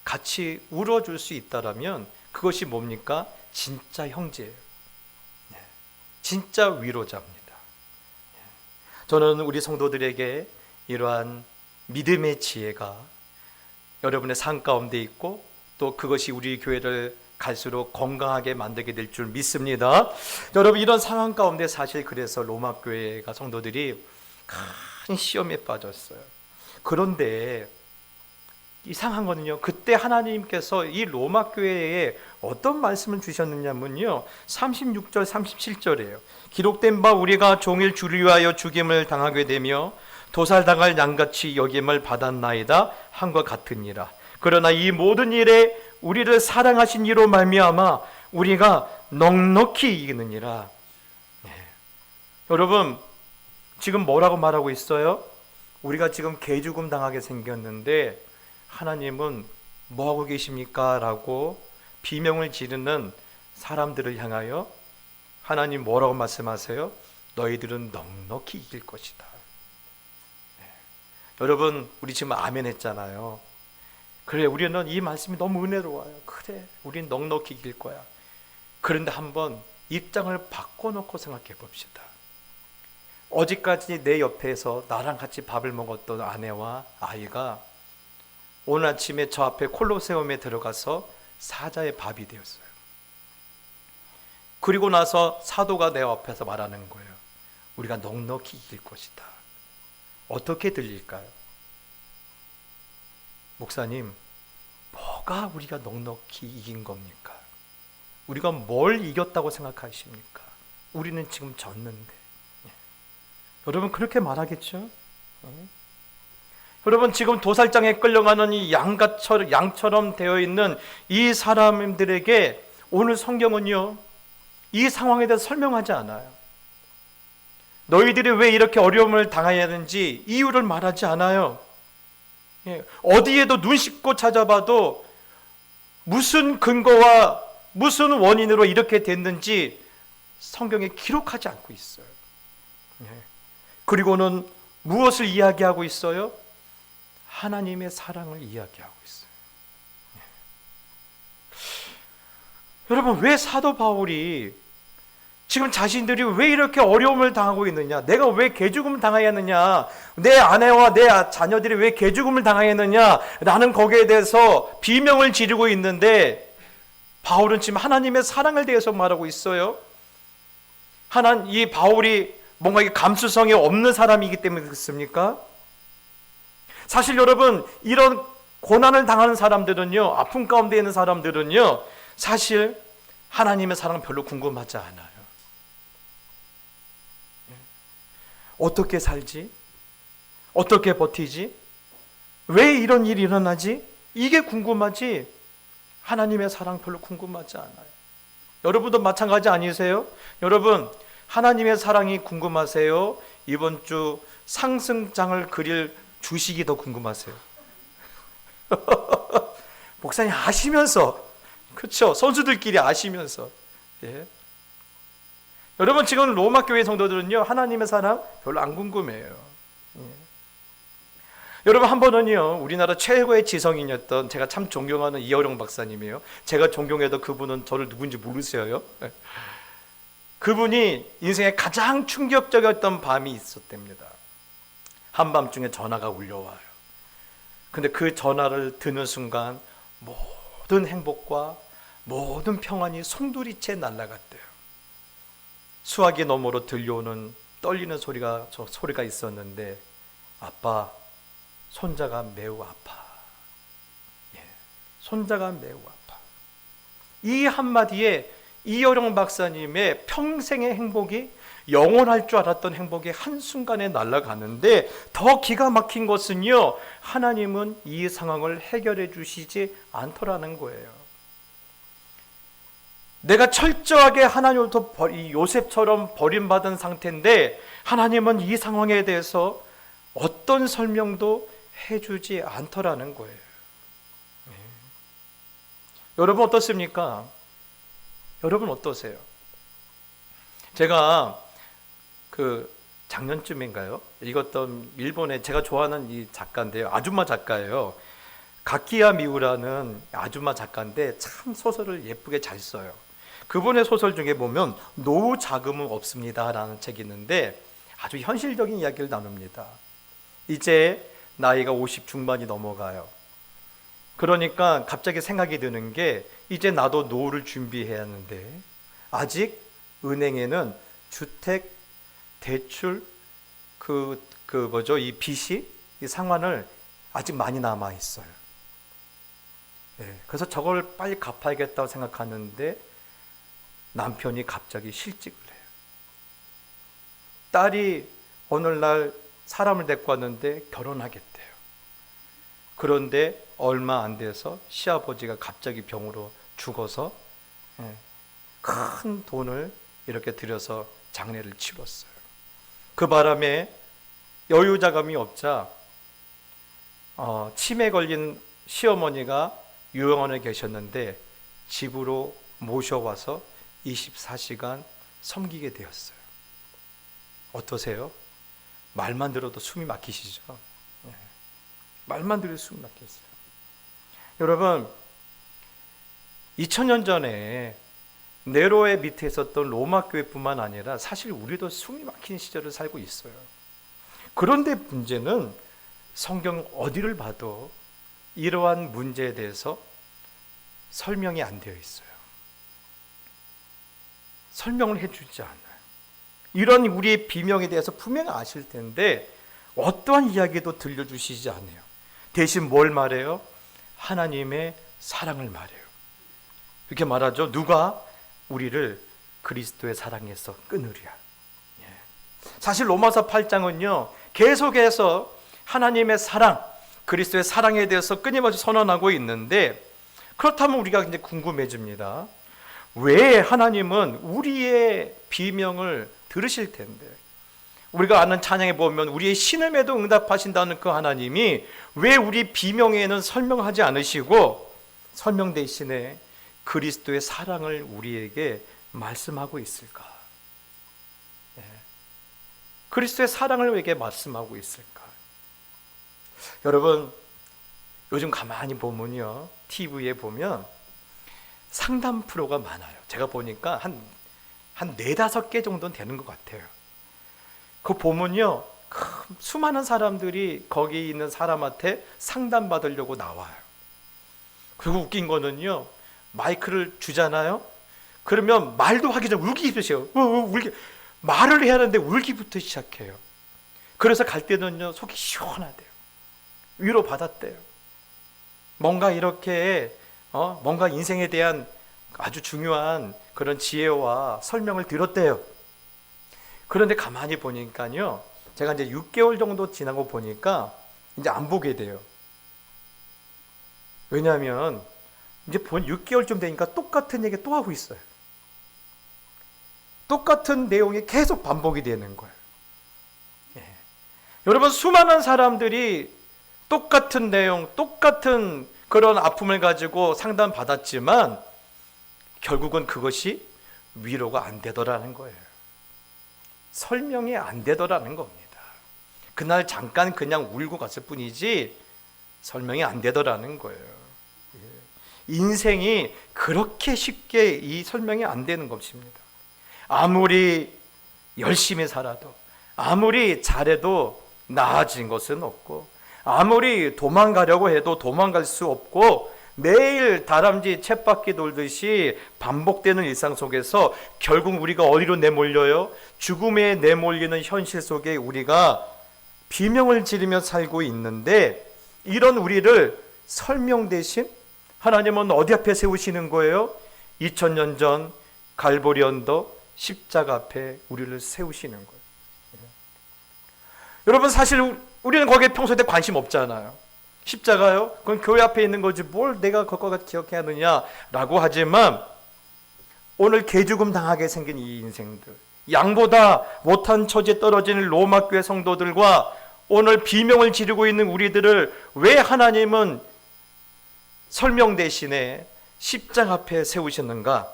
같이 울어줄 수 있다라면 그것이 뭡니까? 진짜 형제예요. 진짜 위로자입니다. 저는 우리 성도들에게 이러한 믿음의 지혜가 여러분의 삶 가운데 있고 또 그것이 우리 교회를 갈수록 건강하게 만들게 될 줄 믿습니다. 여러분, 이런 상황 가운데 사실 그래서 로마 교회가 성도들이 큰 시험에 빠졌어요. 그런데 이상한 거는요, 그때 하나님께서 이 로마 교회에 어떤 말씀을 주셨느냐면요, 36절 37절이에요. 기록된 바 우리가 종일 주를 위하여 죽임을 당하게 되며 도살당할 양같이 여김을 받았나이다 한과 같으니라. 그러나 이 모든 일에 우리를 사랑하신 이로 말미암아 우리가 넉넉히 이기느니라. 여러분, 지금 뭐라고 말하고 있어요? 우리가 지금 개죽음 당하게 생겼는데 하나님은 뭐하고 계십니까? 라고 비명을 지르는 사람들을 향하여 하나님 뭐라고 말씀하세요? 너희들은 넉넉히 이길 것이다. 여러분, 우리 지금 아멘 했잖아요. 그래, 우리는 이 말씀이 너무 은혜로워요. 그래, 우린 넉넉히 이길 거야. 그런데 한번 입장을 바꿔놓고 생각해 봅시다. 어제까지 내 옆에서 나랑 같이 밥을 먹었던 아내와 아이가 오늘 아침에 저 앞에 콜로세움에 들어가서 사자의 밥이 되었어요. 그리고 나서 사도가 내 앞에서 말하는 거예요. 우리가 넉넉히 이길 것이다. 어떻게 들릴까요? 목사님, 뭐가 우리가 넉넉히 이긴 겁니까? 우리가 뭘 이겼다고 생각하십니까? 우리는 지금 졌는데. 여러분 그렇게 말하겠죠? 여러분 지금 도살장에 끌려가는 이 양처럼 되어 있는 이 사람들에게 오늘 성경은요, 이 상황에 대해서 설명하지 않아요. 너희들이 왜 이렇게 어려움을 당해야 하는지 이유를 말하지 않아요. 어디에도 눈 씻고 찾아봐도 무슨 근거와 무슨 원인으로 이렇게 됐는지 성경에 기록하지 않고 있어요. 그리고는 무엇을 이야기하고 있어요? 하나님의 사랑을 이야기하고 있어요. 여러분, 왜 사도 바울이 지금 자신들이 왜 이렇게 어려움을 당하고 있느냐, 내가 왜 개죽음을 당해야 하느냐, 내 아내와 내 자녀들이 왜 개죽음을 당해야 하느냐, 나는 거기에 대해서 비명을 지르고 있는데 바울은 지금 하나님의 사랑을 대해서 말하고 있어요. 이 바울이 뭔가 감수성이 없는 사람이기 때문에 그렇습니까? 사실 여러분, 이런 고난을 당하는 사람들은요, 아픔 가운데 있는 사람들은요, 사실 하나님의 사랑 별로 궁금하지 않아요. 어떻게 살지? 어떻게 버티지? 왜 이런 일이 일어나지? 이게 궁금하지 하나님의 사랑 별로 궁금하지 않아요. 여러분도 마찬가지 아니세요? 여러분, 하나님의 사랑이 궁금하세요? 이번 주 상승장을 그릴 주식이 더 궁금하세요? 목사님 아시면서, 그렇죠? 선수들끼리 아시면서. 예. 여러분 지금 로마 교회 성도들은요, 하나님의 사랑 별로 안 궁금해요. 예. 여러분 한 번은요, 우리나라 최고의 지성인이었던, 제가 참 존경하는 이어령 박사님이에요. 제가 존경해도 그분은 저를 누군지 모르세요. 예. 그분이 인생에 가장 충격적이었던 밤이 있었답니다. 한밤중에 전화가 울려와요. 근데 그 전화를 듣는 순간 모든 행복과 모든 평안이 송두리째 날아갔대요. 수화기 너머로 들려오는 떨리는 소리가 있었는데, 아빠, 손자가 매우 아파. 예, 손자가 매우 아파. 이 한마디에 이어령 박사님의 평생의 행복이, 영원할 줄 알았던 행복이 한순간에 날아가는데, 더 기가 막힌 것은요, 하나님은 이 상황을 해결해 주시지 않더라는 거예요. 내가 철저하게 하나님으로부터 요셉처럼 버림받은 상태인데 하나님은 이 상황에 대해서 어떤 설명도 해주지 않더라는 거예요. 네. 여러분 어떻습니까? 여러분 어떠세요? 제가 작년쯤인가요? 읽었던 일본의 제가 좋아하는 이 작가인데요, 아줌마 작가예요. 가키야 미우라는 아줌마 작가인데 참 소설을 예쁘게 잘 써요. 그분의 소설 중에 보면 노후 자금은 없습니다 라는 책이 있는데 아주 현실적인 이야기를 나눕니다. 이제 나이가 50 중반이 넘어가요. 그러니까 갑자기 생각이 드는 게, 이제 나도 노후를 준비해야 하는데 아직 은행에는 주택 대출 이 빚이, 이 상환을 아직 많이 남아 있어요. 네, 그래서 저걸 빨리 갚아야겠다고 생각하는데 남편이 갑자기 실직을 해요. 딸이 오늘날 사람을 데리고 왔는데 결혼하겠대요. 그런데 얼마 안 돼서 시아버지가 갑자기 병으로 죽어서 큰 돈을 이렇게 들여서 장례를 치렀어요. 그 바람에 여유 자금이 없자 치매 걸린 시어머니가 요양원에 계셨는데 집으로 모셔와서 24시간 섬기게 되었어요. 어떠세요? 말만 들어도 숨이 막히시죠? 말만 들어도 숨이 막히세요. 여러분, 2000년 전에 네로의 밑에 있었던 로마 교회뿐만 아니라 사실 우리도 숨이 막힌 시절을 살고 있어요. 그런데 문제는 성경 어디를 봐도 이러한 문제에 대해서 설명이 안 되어 있어요. 설명을 해주지 않아요. 이런 우리의 비명에 대해서 분명히 아실 텐데 어떠한 이야기도 들려주시지 않아요. 대신 뭘 말해요? 하나님의 사랑을 말해요. 이렇게 말하죠. 누가 우리를 그리스도의 사랑에서 끊으랴. 사실 로마서 8장은요 계속해서 하나님의 사랑, 그리스도의 사랑에 대해서 끊임없이 선언하고 있는데, 그렇다면 우리가 이제 궁금해집니다. 왜 하나님은 우리의 비명을 들으실 텐데, 우리가 아는 찬양에 보면 우리의 신음에도 응답하신다는 그 하나님이 왜 우리 비명에는 설명하지 않으시고 설명 대신에 그리스도의 사랑을 우리에게 말씀하고 있을까? 그리스도의 사랑을 우리에게 말씀하고 있을까? 여러분, 요즘 가만히 보면요, TV에 보면 상담 프로가 많아요. 제가 보니까 한 4-5개 정도는 되는 것 같아요. 그거 보면요, 수많은 사람들이 거기 있는 사람한테 상담받으려고 나와요. 그리고 웃긴 거는요, 마이크를 주잖아요. 그러면 말도 하기 전에 울기 시작해요. 말을 해야 하는데 울기부터 시작해요. 그래서 갈 때는요, 속이 시원하대요. 위로 받았대요. 뭔가 이렇게 뭔가 인생에 대한 아주 중요한 그런 지혜와 설명을 들었대요. 그런데 가만히 보니까요, 제가 이제 6개월 정도 지나고 보니까 이제 안 보게 돼요. 왜냐하면 이제 6개월쯤 되니까 똑같은 얘기 또 하고 있어요. 똑같은 내용이 계속 반복이 되는 거예요. 여러분, 수많은 사람들이 똑같은 내용, 똑같은 그런 아픔을 가지고 상담받았지만 결국은 그것이 위로가 안 되더라는 거예요. 설명이 안 되더라는 겁니다. 그날 잠깐 그냥 울고 갔을 뿐이지 설명이 안 되더라는 거예요. 인생이 그렇게 쉽게 이 설명이 안 되는 것입니다. 아무리 열심히 살아도, 아무리 잘해도 나아진 것은 없고, 아무리 도망가려고 해도 도망갈 수 없고, 매일 다람쥐 쳇바퀴 돌듯이 반복되는 일상 속에서 결국 우리가 어디로 내몰려요? 죽음에 내몰리는 현실 속에 우리가 비명을 지르며 살고 있는데, 이런 우리를 설명 대신 하나님은 어디 앞에 세우시는 거예요? 2000년 전 갈보리 언덕 십자가 앞에 우리를 세우시는 거예요. 여러분, 사실 우리는 거기에 평소에 관심 없잖아요. 십자가요? 그건 교회 앞에 있는 거지 뭘 내가 그거 기억해야 하느냐라고 하지만, 오늘 개죽음 당하게 생긴 이 인생들, 양보다 못한 처지에 떨어진 로마 교회 성도들과 오늘 비명을 지르고 있는 우리들을 왜 하나님은 설명 대신에 십자가 앞에 세우셨는가?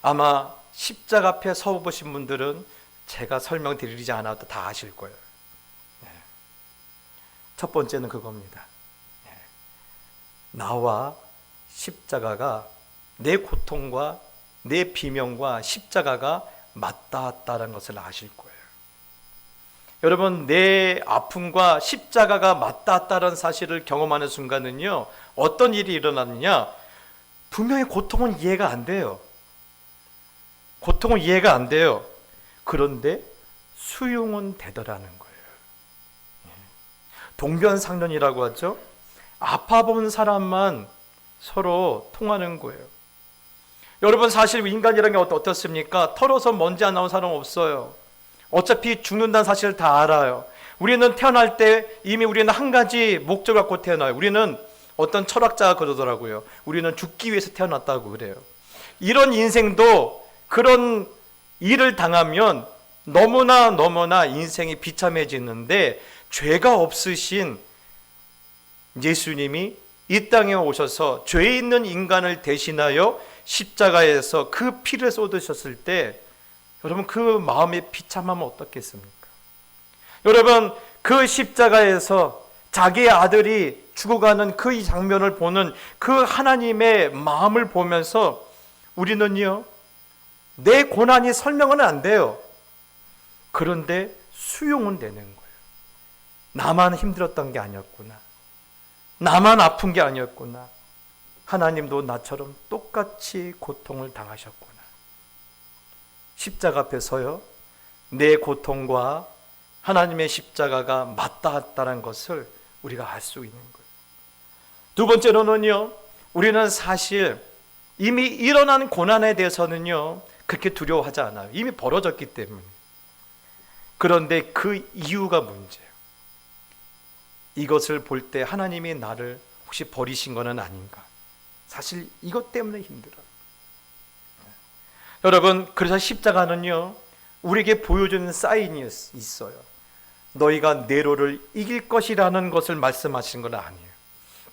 아마 십자가 앞에 서보신 분들은 제가 설명드리지 않아도 다 아실 거예요. 첫 번째는 그겁니다. 나와 십자가가, 내 고통과 내 비명과 십자가가 맞닿았다는 것을 아실 거예요. 여러분, 내 아픔과 십자가가 맞닿았다는 사실을 경험하는 순간은요, 어떤 일이 일어나느냐? 분명히 고통은 이해가 안 돼요. 고통은 이해가 안 돼요. 그런데 수용은 되더라는 거예요. 동변상련이라고 하죠. 아파본 사람만 서로 통하는 거예요. 여러분, 사실 인간이라는 게 어떻습니까? 털어서 먼지 안 나온 사람 없어요. 어차피 죽는다는 사실을 다 알아요. 우리는 태어날 때 이미 우리는 한 가지 목적을 갖고 태어나요. 우리는 어떤 철학자가 그러더라고요. 우리는 죽기 위해서 태어났다고 그래요. 이런 인생도 그런 일을 당하면 너무나 인생이 비참해지는데, 죄가 없으신 예수님이 이 땅에 오셔서 죄 있는 인간을 대신하여 십자가에서 그 피를 쏟으셨을 때, 여러분, 그 마음의 비참함은 어떻겠습니까? 여러분, 그 십자가에서 자기의 아들이 죽어가는 그 장면을 보는 그 하나님의 마음을 보면서 우리는요, 내 고난이 설명은 안 돼요. 그런데 수용은 되는 거예요. 나만 힘들었던 게 아니었구나. 나만 아픈 게 아니었구나. 하나님도 나처럼 똑같이 고통을 당하셨구나. 십자가 앞에 서요, 내 고통과 하나님의 십자가가 맞닿았다는 것을 우리가 알 수 있는 거예요. 두 번째로는요, 우리는 사실 이미 일어난 고난에 대해서는요 그렇게 두려워하지 않아요. 이미 벌어졌기 때문에. 그런데 그 이유가 문제예요. 이것을 볼 때 하나님이 나를 혹시 버리신 것은 아닌가? 사실 이것 때문에 힘들어요. 여러분, 그래서 십자가는요 우리에게 보여주는 사인이 있어요. 너희가 네로를 이길 것이라는 것을 말씀하시는 건 아니에요.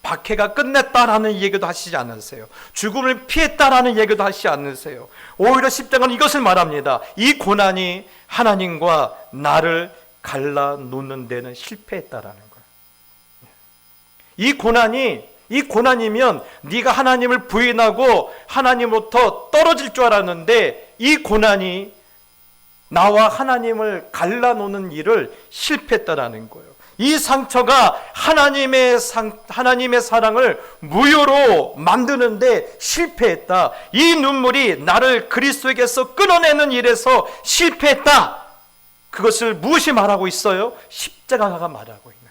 박해가 끝냈다라는 얘기도 하시지 않으세요. 죽음을 피했다라는 얘기도 하시지 않으세요. 오히려 십자가는 이것을 말합니다. 이 고난이 하나님과 나를 갈라놓는 데는 실패했다라는 거예요. 이 고난이면 네가 하나님을 부인하고 하나님으로부터 떨어질 줄 알았는데, 이 고난이 나와 하나님을 갈라놓는 일을 실패했다라는 거예요. 이 상처가 하나님의 사랑을 무효로 만드는데 실패했다. 이 눈물이 나를 그리스도에게서 끊어내는 일에서 실패했다. 그것을 무엇이 말하고 있어요? 십자가가 말하고 있는 거예요.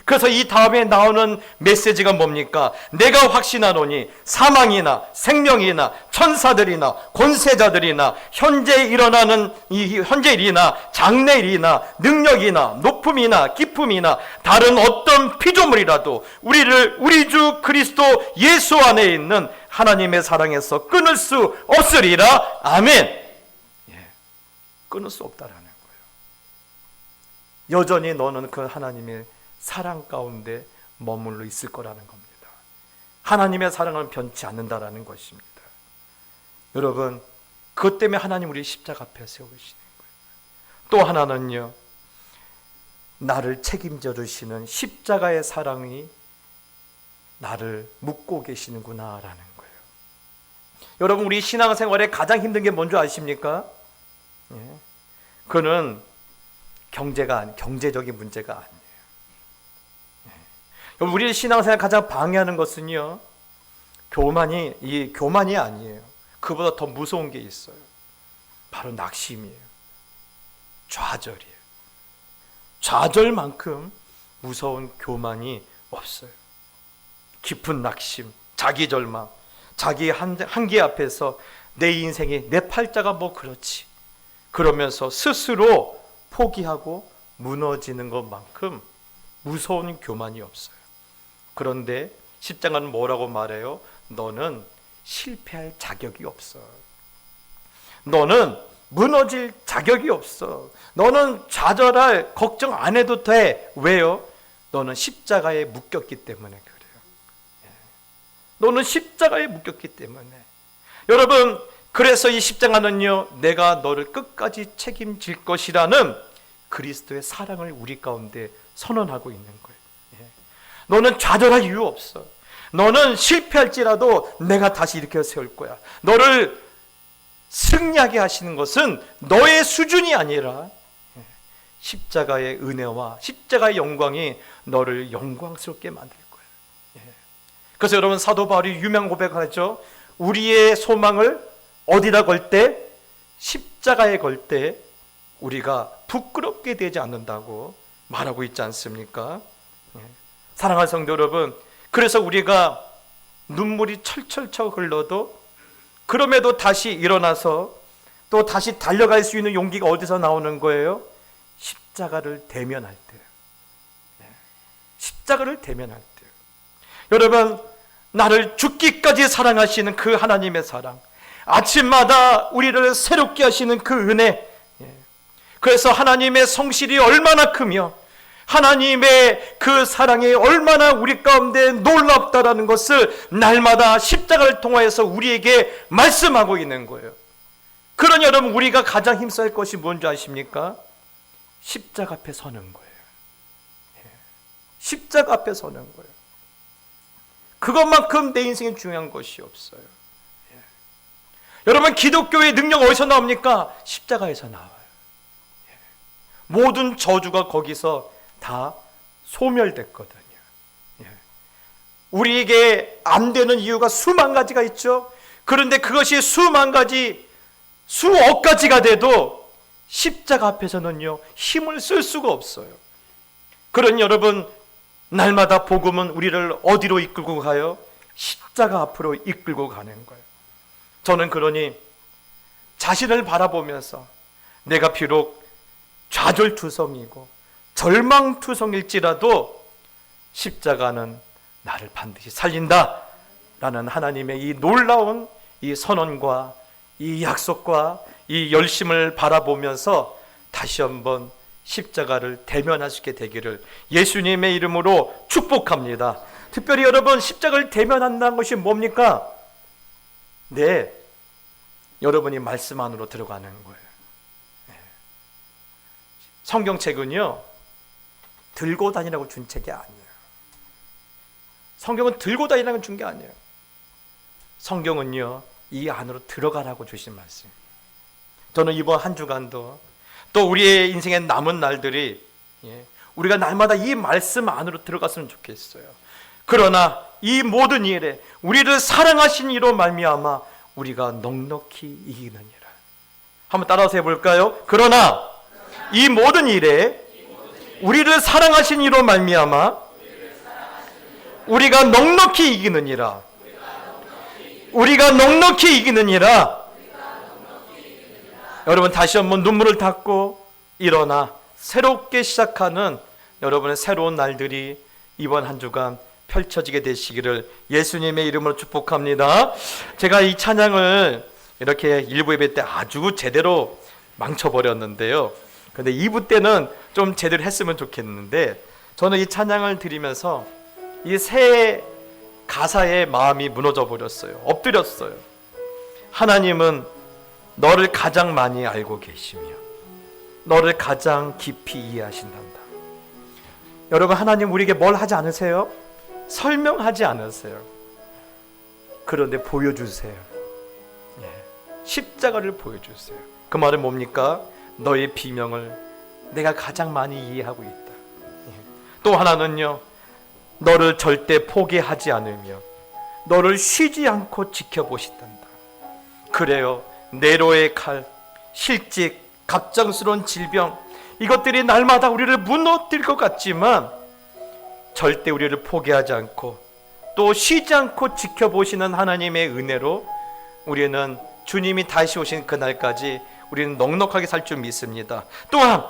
그래서 이 다음에 나오는 메시지가 뭡니까? 내가 확신하노니 사망이나 생명이나 천사들이나 권세자들이나 현재 일이나 장래일이나 능력이나 높음이나 깊음이나 다른 어떤 피조물이라도 우리를 우리 주 그리스도 예수 안에 있는 하나님의 사랑에서 끊을 수 없으리라. 아멘. 끊을 수 없다라는 거예요. 여전히 너는 그 하나님의 사랑 가운데 머물러 있을 거라는 겁니다. 하나님의 사랑은 변치 않는다라는 것입니다. 여러분, 그것 때문에 하나님 우리 십자가 앞에 세우시는 거예요. 또 하나는요, 나를 책임져 주시는 십자가의 사랑이 나를 묶고 계시는구나라는 거예요. 여러분, 우리 신앙생활에 가장 힘든 게 뭔지 아십니까? 그는 경제적인 문제가 아니에요. 우리 신앙생활 가장 방해하는 것은요, 교만이 아니에요. 그보다 더 무서운 게 있어요. 바로 낙심이에요. 좌절이에요. 좌절만큼 무서운 교만이 없어요. 깊은 낙심, 자기 절망, 자기 한계 앞에서 내 인생이, 내 팔자가 뭐 그렇지, 그러면서 스스로 포기하고 무너지는 것만큼 무서운 교만이 없어요. 그런데 십자가는 뭐라고 말해요? 너는 실패할 자격이 없어. 너는 무너질 자격이 없어. 너는 좌절할 걱정 안 해도 돼. 왜요? 너는 십자가에 묶였기 때문에 그래요. 너는 십자가에 묶였기 때문에. 여러분, 그래서 이 십자가는요, 내가 너를 끝까지 책임질 것이라는 그리스도의 사랑을 우리 가운데 선언하고 있는 거예요. 너는 좌절할 이유 없어. 너는 실패할지라도 내가 다시 일으켜 세울 거야. 너를 승리하게 하시는 것은 너의 수준이 아니라 십자가의 은혜와 십자가의 영광이 너를 영광스럽게 만들 거야. 그래서 여러분, 사도 바울이 유명 고백하죠. 우리의 소망을 어디다 걸 때? 십자가에 걸 때 우리가 부끄럽게 되지 않는다고 말하고 있지 않습니까? 사랑하는 성도 여러분, 그래서 우리가 눈물이 철철철 흘러도 그럼에도 다시 일어나서 또 다시 달려갈 수 있는 용기가 어디서 나오는 거예요? 십자가를 대면할 때. 십자가를 대면할 때. 여러분, 나를 죽기까지 사랑하시는 그 하나님의 사랑, 아침마다 우리를 새롭게 하시는 그 은혜, 그래서 하나님의 성실이 얼마나 크며 하나님의 그 사랑이 얼마나 우리 가운데 놀랍다라는 것을 날마다 십자가를 통하여서 우리에게 말씀하고 있는 거예요. 그러니 여러분, 우리가 가장 힘써야 할 것이 뭔지 아십니까? 십자가 앞에 서는 거예요. 십자가 앞에 서는 거예요. 그것만큼 내 인생에 중요한 것이 없어요. 여러분, 기독교의 능력 어디서 나옵니까? 십자가에서 나와요. 모든 저주가 거기서 다 소멸됐거든요. 우리에게 안 되는 이유가 수만 가지가 있죠. 그런데 그것이 수만 가지 수억 가지가 돼도 십자가 앞에서는요 힘을 쓸 수가 없어요. 그런 여러분, 날마다 복음은 우리를 어디로 이끌고 가요? 십자가 앞으로 이끌고 가는 거예요. 저는 그러니 자신을 바라보면서 내가 비록 좌절투성이고 절망투성일지라도 십자가는 나를 반드시 살린다 라는 하나님의 이 놀라운 이 선언과 이 약속과 이 열심을 바라보면서 다시 한번 십자가를 대면할 수 있게 되기를 예수님의 이름으로 축복합니다. 특별히 여러분, 십자가를 대면한다는 것이 뭡니까? 네, 여러분이 말씀 안으로 들어가는 거예요. 성경책은요 들고 다니라고 준 책이 아니에요. 성경은 들고 다니라고 준 게 아니에요. 성경은요 이 안으로 들어가라고 주신 말씀. 저는 이번 한 주간도 또 우리의 인생의 남은 날들이 우리가 날마다 이 말씀 안으로 들어갔으면 좋겠어요. 그러나 이 모든 일에 우리를 사랑하신 이로 말미암아 우리가 넉넉히 이기느니라. 한번 따라서 해볼까요? 그러나 이 모든 일에 우리를 사랑하신 이로 말미암아 우리가 넉넉히 이기느니라. 우리가 넉넉히 이기느니라. 여러분, 다시 한번 눈물을 닦고 일어나 새롭게 시작하는 여러분의 새로운 날들이 이번 한 주간 펼쳐지게 되시기를 예수님의 이름으로 축복합니다. 제가 이 찬양을 이렇게 1부 예배 때 아주 제대로 망쳐버렸는데요. 근데 2부 때는 좀 제대로 했으면 좋겠는데, 저는 이 찬양을 드리면서 이 새 가사에 마음이 무너져 버렸어요. 엎드렸어요. 하나님은 너를 가장 많이 알고 계시며 너를 가장 깊이 이해하신단다. 여러분, 하나님 우리에게 뭘 하지 않으세요? 설명하지 않으세요. 그런데 보여주세요. 십자가를 보여주세요. 그 말은 뭡니까? 너의 비명을 내가 가장 많이 이해하고 있다. 또 하나는요, 너를 절대 포기하지 않으며 너를 쉬지 않고 지켜보신단다. 그래요, 네로의 칼, 실직, 갑작스러운 질병, 이것들이 날마다 우리를 무너뜨릴 것 같지만 절대 우리를 포기하지 않고 또 쉬지 않고 지켜보시는 하나님의 은혜로 우리는 주님이 다시 오신 그날까지 우리는 넉넉하게 살 줄 믿습니다. 또한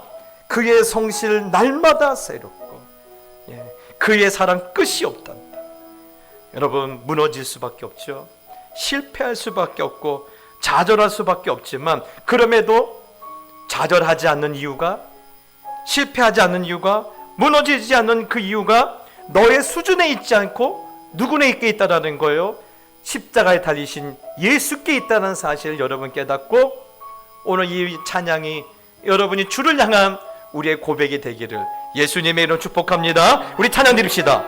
그의 성실 날마다 새롭고 그의 사랑 끝이 없단다. 여러분, 무너질 수밖에 없죠. 실패할 수밖에 없고 좌절할 수밖에 없지만, 그럼에도 좌절하지 않는 이유가, 실패하지 않는 이유가, 무너지지 않는 그 이유가 너의 수준에 있지 않고 누구네 있게 있다라는 거예요. 십자가에 달리신 예수께 있다는 사실을 여러분 깨닫고, 오늘 이 찬양이 여러분이 주를 향한 우리의 고백이 되기를 예수님의 이름으로 축복합니다. 우리 찬양 드립시다.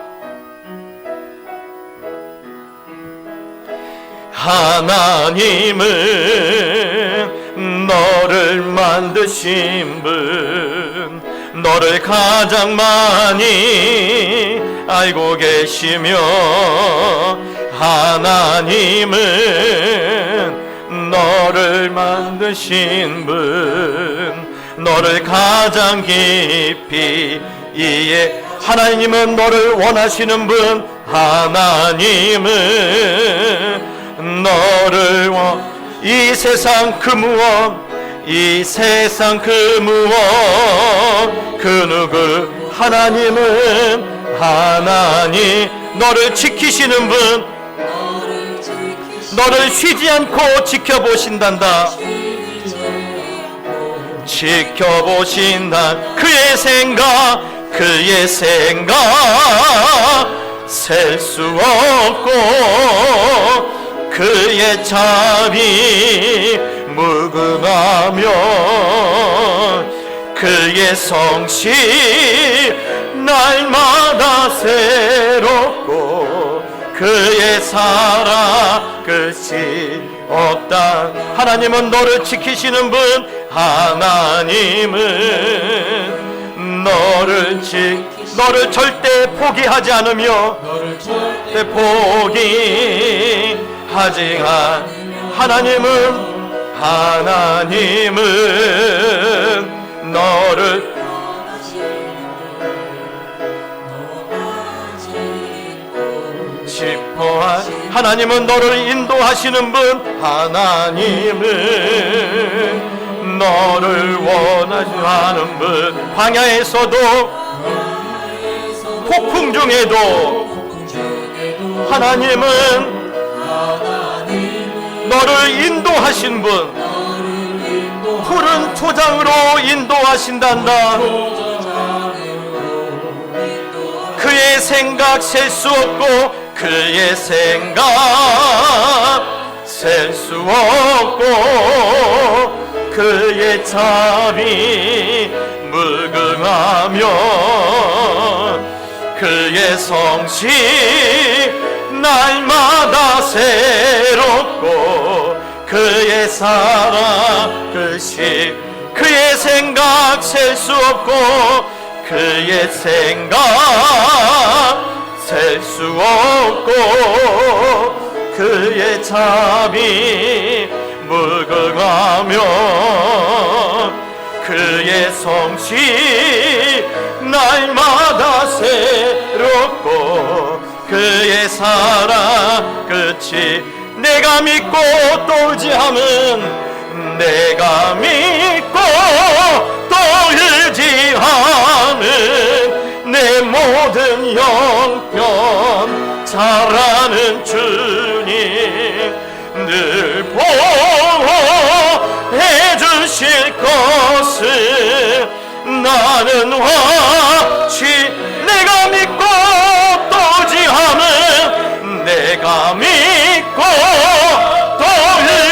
하나님은 너를 만드신 분, 너를 가장 많이 알고 계시며, 하나님은 너를 만드신 분, 너를 가장 깊이 이해. 하나님은 너를 원하시는 분, 하나님은 너를 이 세상 그 무엇, 이 세상 그 무엇, 그 누구, 하나님은 하나님 너를 지키시는 분, 너를 쉬지 않고 지켜보신단다. 지켜보신다. 그의 생각, 그의 생각 셀 수 없고, 그의 잠이 무궁하며, 그의 성실 날마다 새롭고, 그의 사랑 끝이 없다. 하나님은 너를 지키시는 분, 하나님은 너를 절대 포기하지 않으며, 절대 포기하지 않. 하나님은 하나님은 너를 하나님은 너를 인도하시는 분, 하나님은 너를 원하는 분, 광야에서도 폭풍 중에도 하나님은 너를 인도하신 분, 푸른 초장으로 인도하신단다. 그의 생각 셀 수 없고 그의 생각 셀 수 없고 그의 자비 무궁하며 그의 성시 날마다 새롭고 그의 사랑 그시 그의 생각 셀 수 없고 그의 생각 셀 수 없고 그의 자비 무궁하며 그의 성시 날마다 새롭고 그의 사랑 끝이 내가 믿고 또 의지함은 내가 믿고 또 의지함은 내 모든 형편 잘하는 주님 늘 보호해 주실 것을 나는 확시 내가 믿고 또 의지함은 내가 믿고 또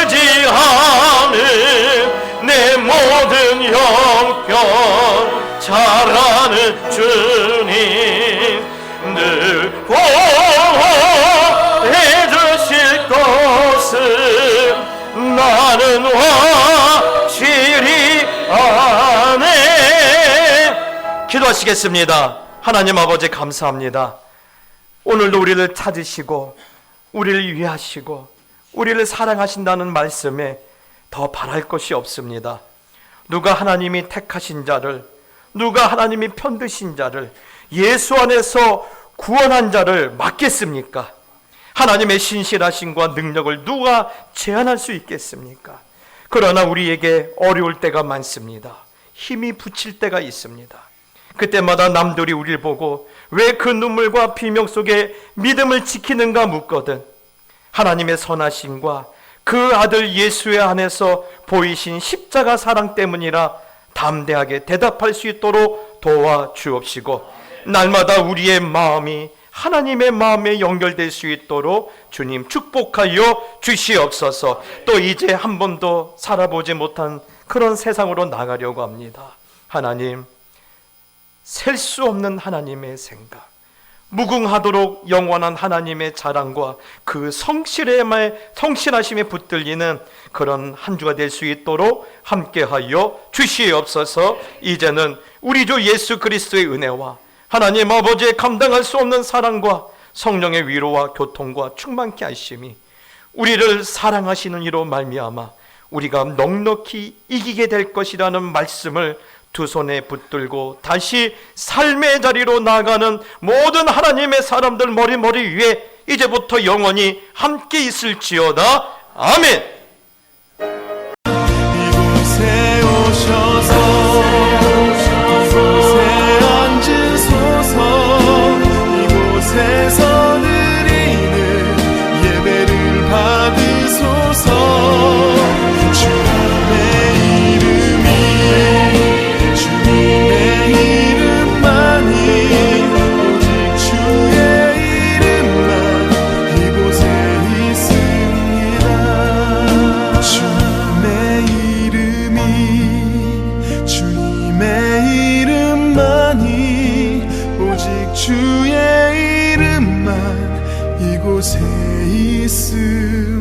의지함은 내 모든 형편 잘하는 주님 늘 보호해 주실 것을 나는 확실히 아네. 기도하시겠습니다. 하나님 아버지 감사합니다. 오늘도 우리를 찾으시고 우리를 위하시고 우리를 사랑하신다는 말씀에 더 바랄 것이 없습니다. 누가 하나님이 택하신 자를, 누가 하나님이 편드신 자를, 예수 안에서 구원한 자를 막겠습니까? 하나님의 신실하심과 능력을 누가 제한할 수 있겠습니까? 그러나 우리에게 어려울 때가 많습니다. 힘이 부칠 때가 있습니다. 그때마다 남들이 우리를 보고 왜 그 눈물과 비명 속에 믿음을 지키는가 묻거든 하나님의 선하심과 그 아들 예수의 안에서 보이신 십자가 사랑 때문이라 담대하게 대답할 수 있도록 도와주옵시고 날마다 우리의 마음이 하나님의 마음에 연결될 수 있도록 주님 축복하여 주시옵소서. 또 이제 한 번도 살아보지 못한 그런 세상으로 나가려고 합니다. 하나님, 셀 수 없는 하나님의 생각, 무궁하도록 영원한 하나님의 자랑과 그 성실하심에 붙들리는 그런 한 주가 될 수 있도록 함께하여 주시옵소서. 이제는 우리 주 예수 그리스도의 은혜와 하나님 아버지의 감당할 수 없는 사랑과 성령의 위로와 교통과 충만케 하심이 우리를 사랑하시는 이로 말미암아 우리가 넉넉히 이기게 될 것이라는 말씀을 두 손에 붙들고 다시 삶의 자리로 나아가는 모든 하나님의 사람들 머리 위에 이제부터 영원히 함께 있을지어다. 아멘. 이곳에 오셔서 이곳에 앉으소서. 이곳에서 드리는 예배를 받으소서. 주님의 이름만이 오직 주의 이름만 이곳에 있습니다. 주님의 이름만이 오직 주의 이름만 이곳에 있습니다.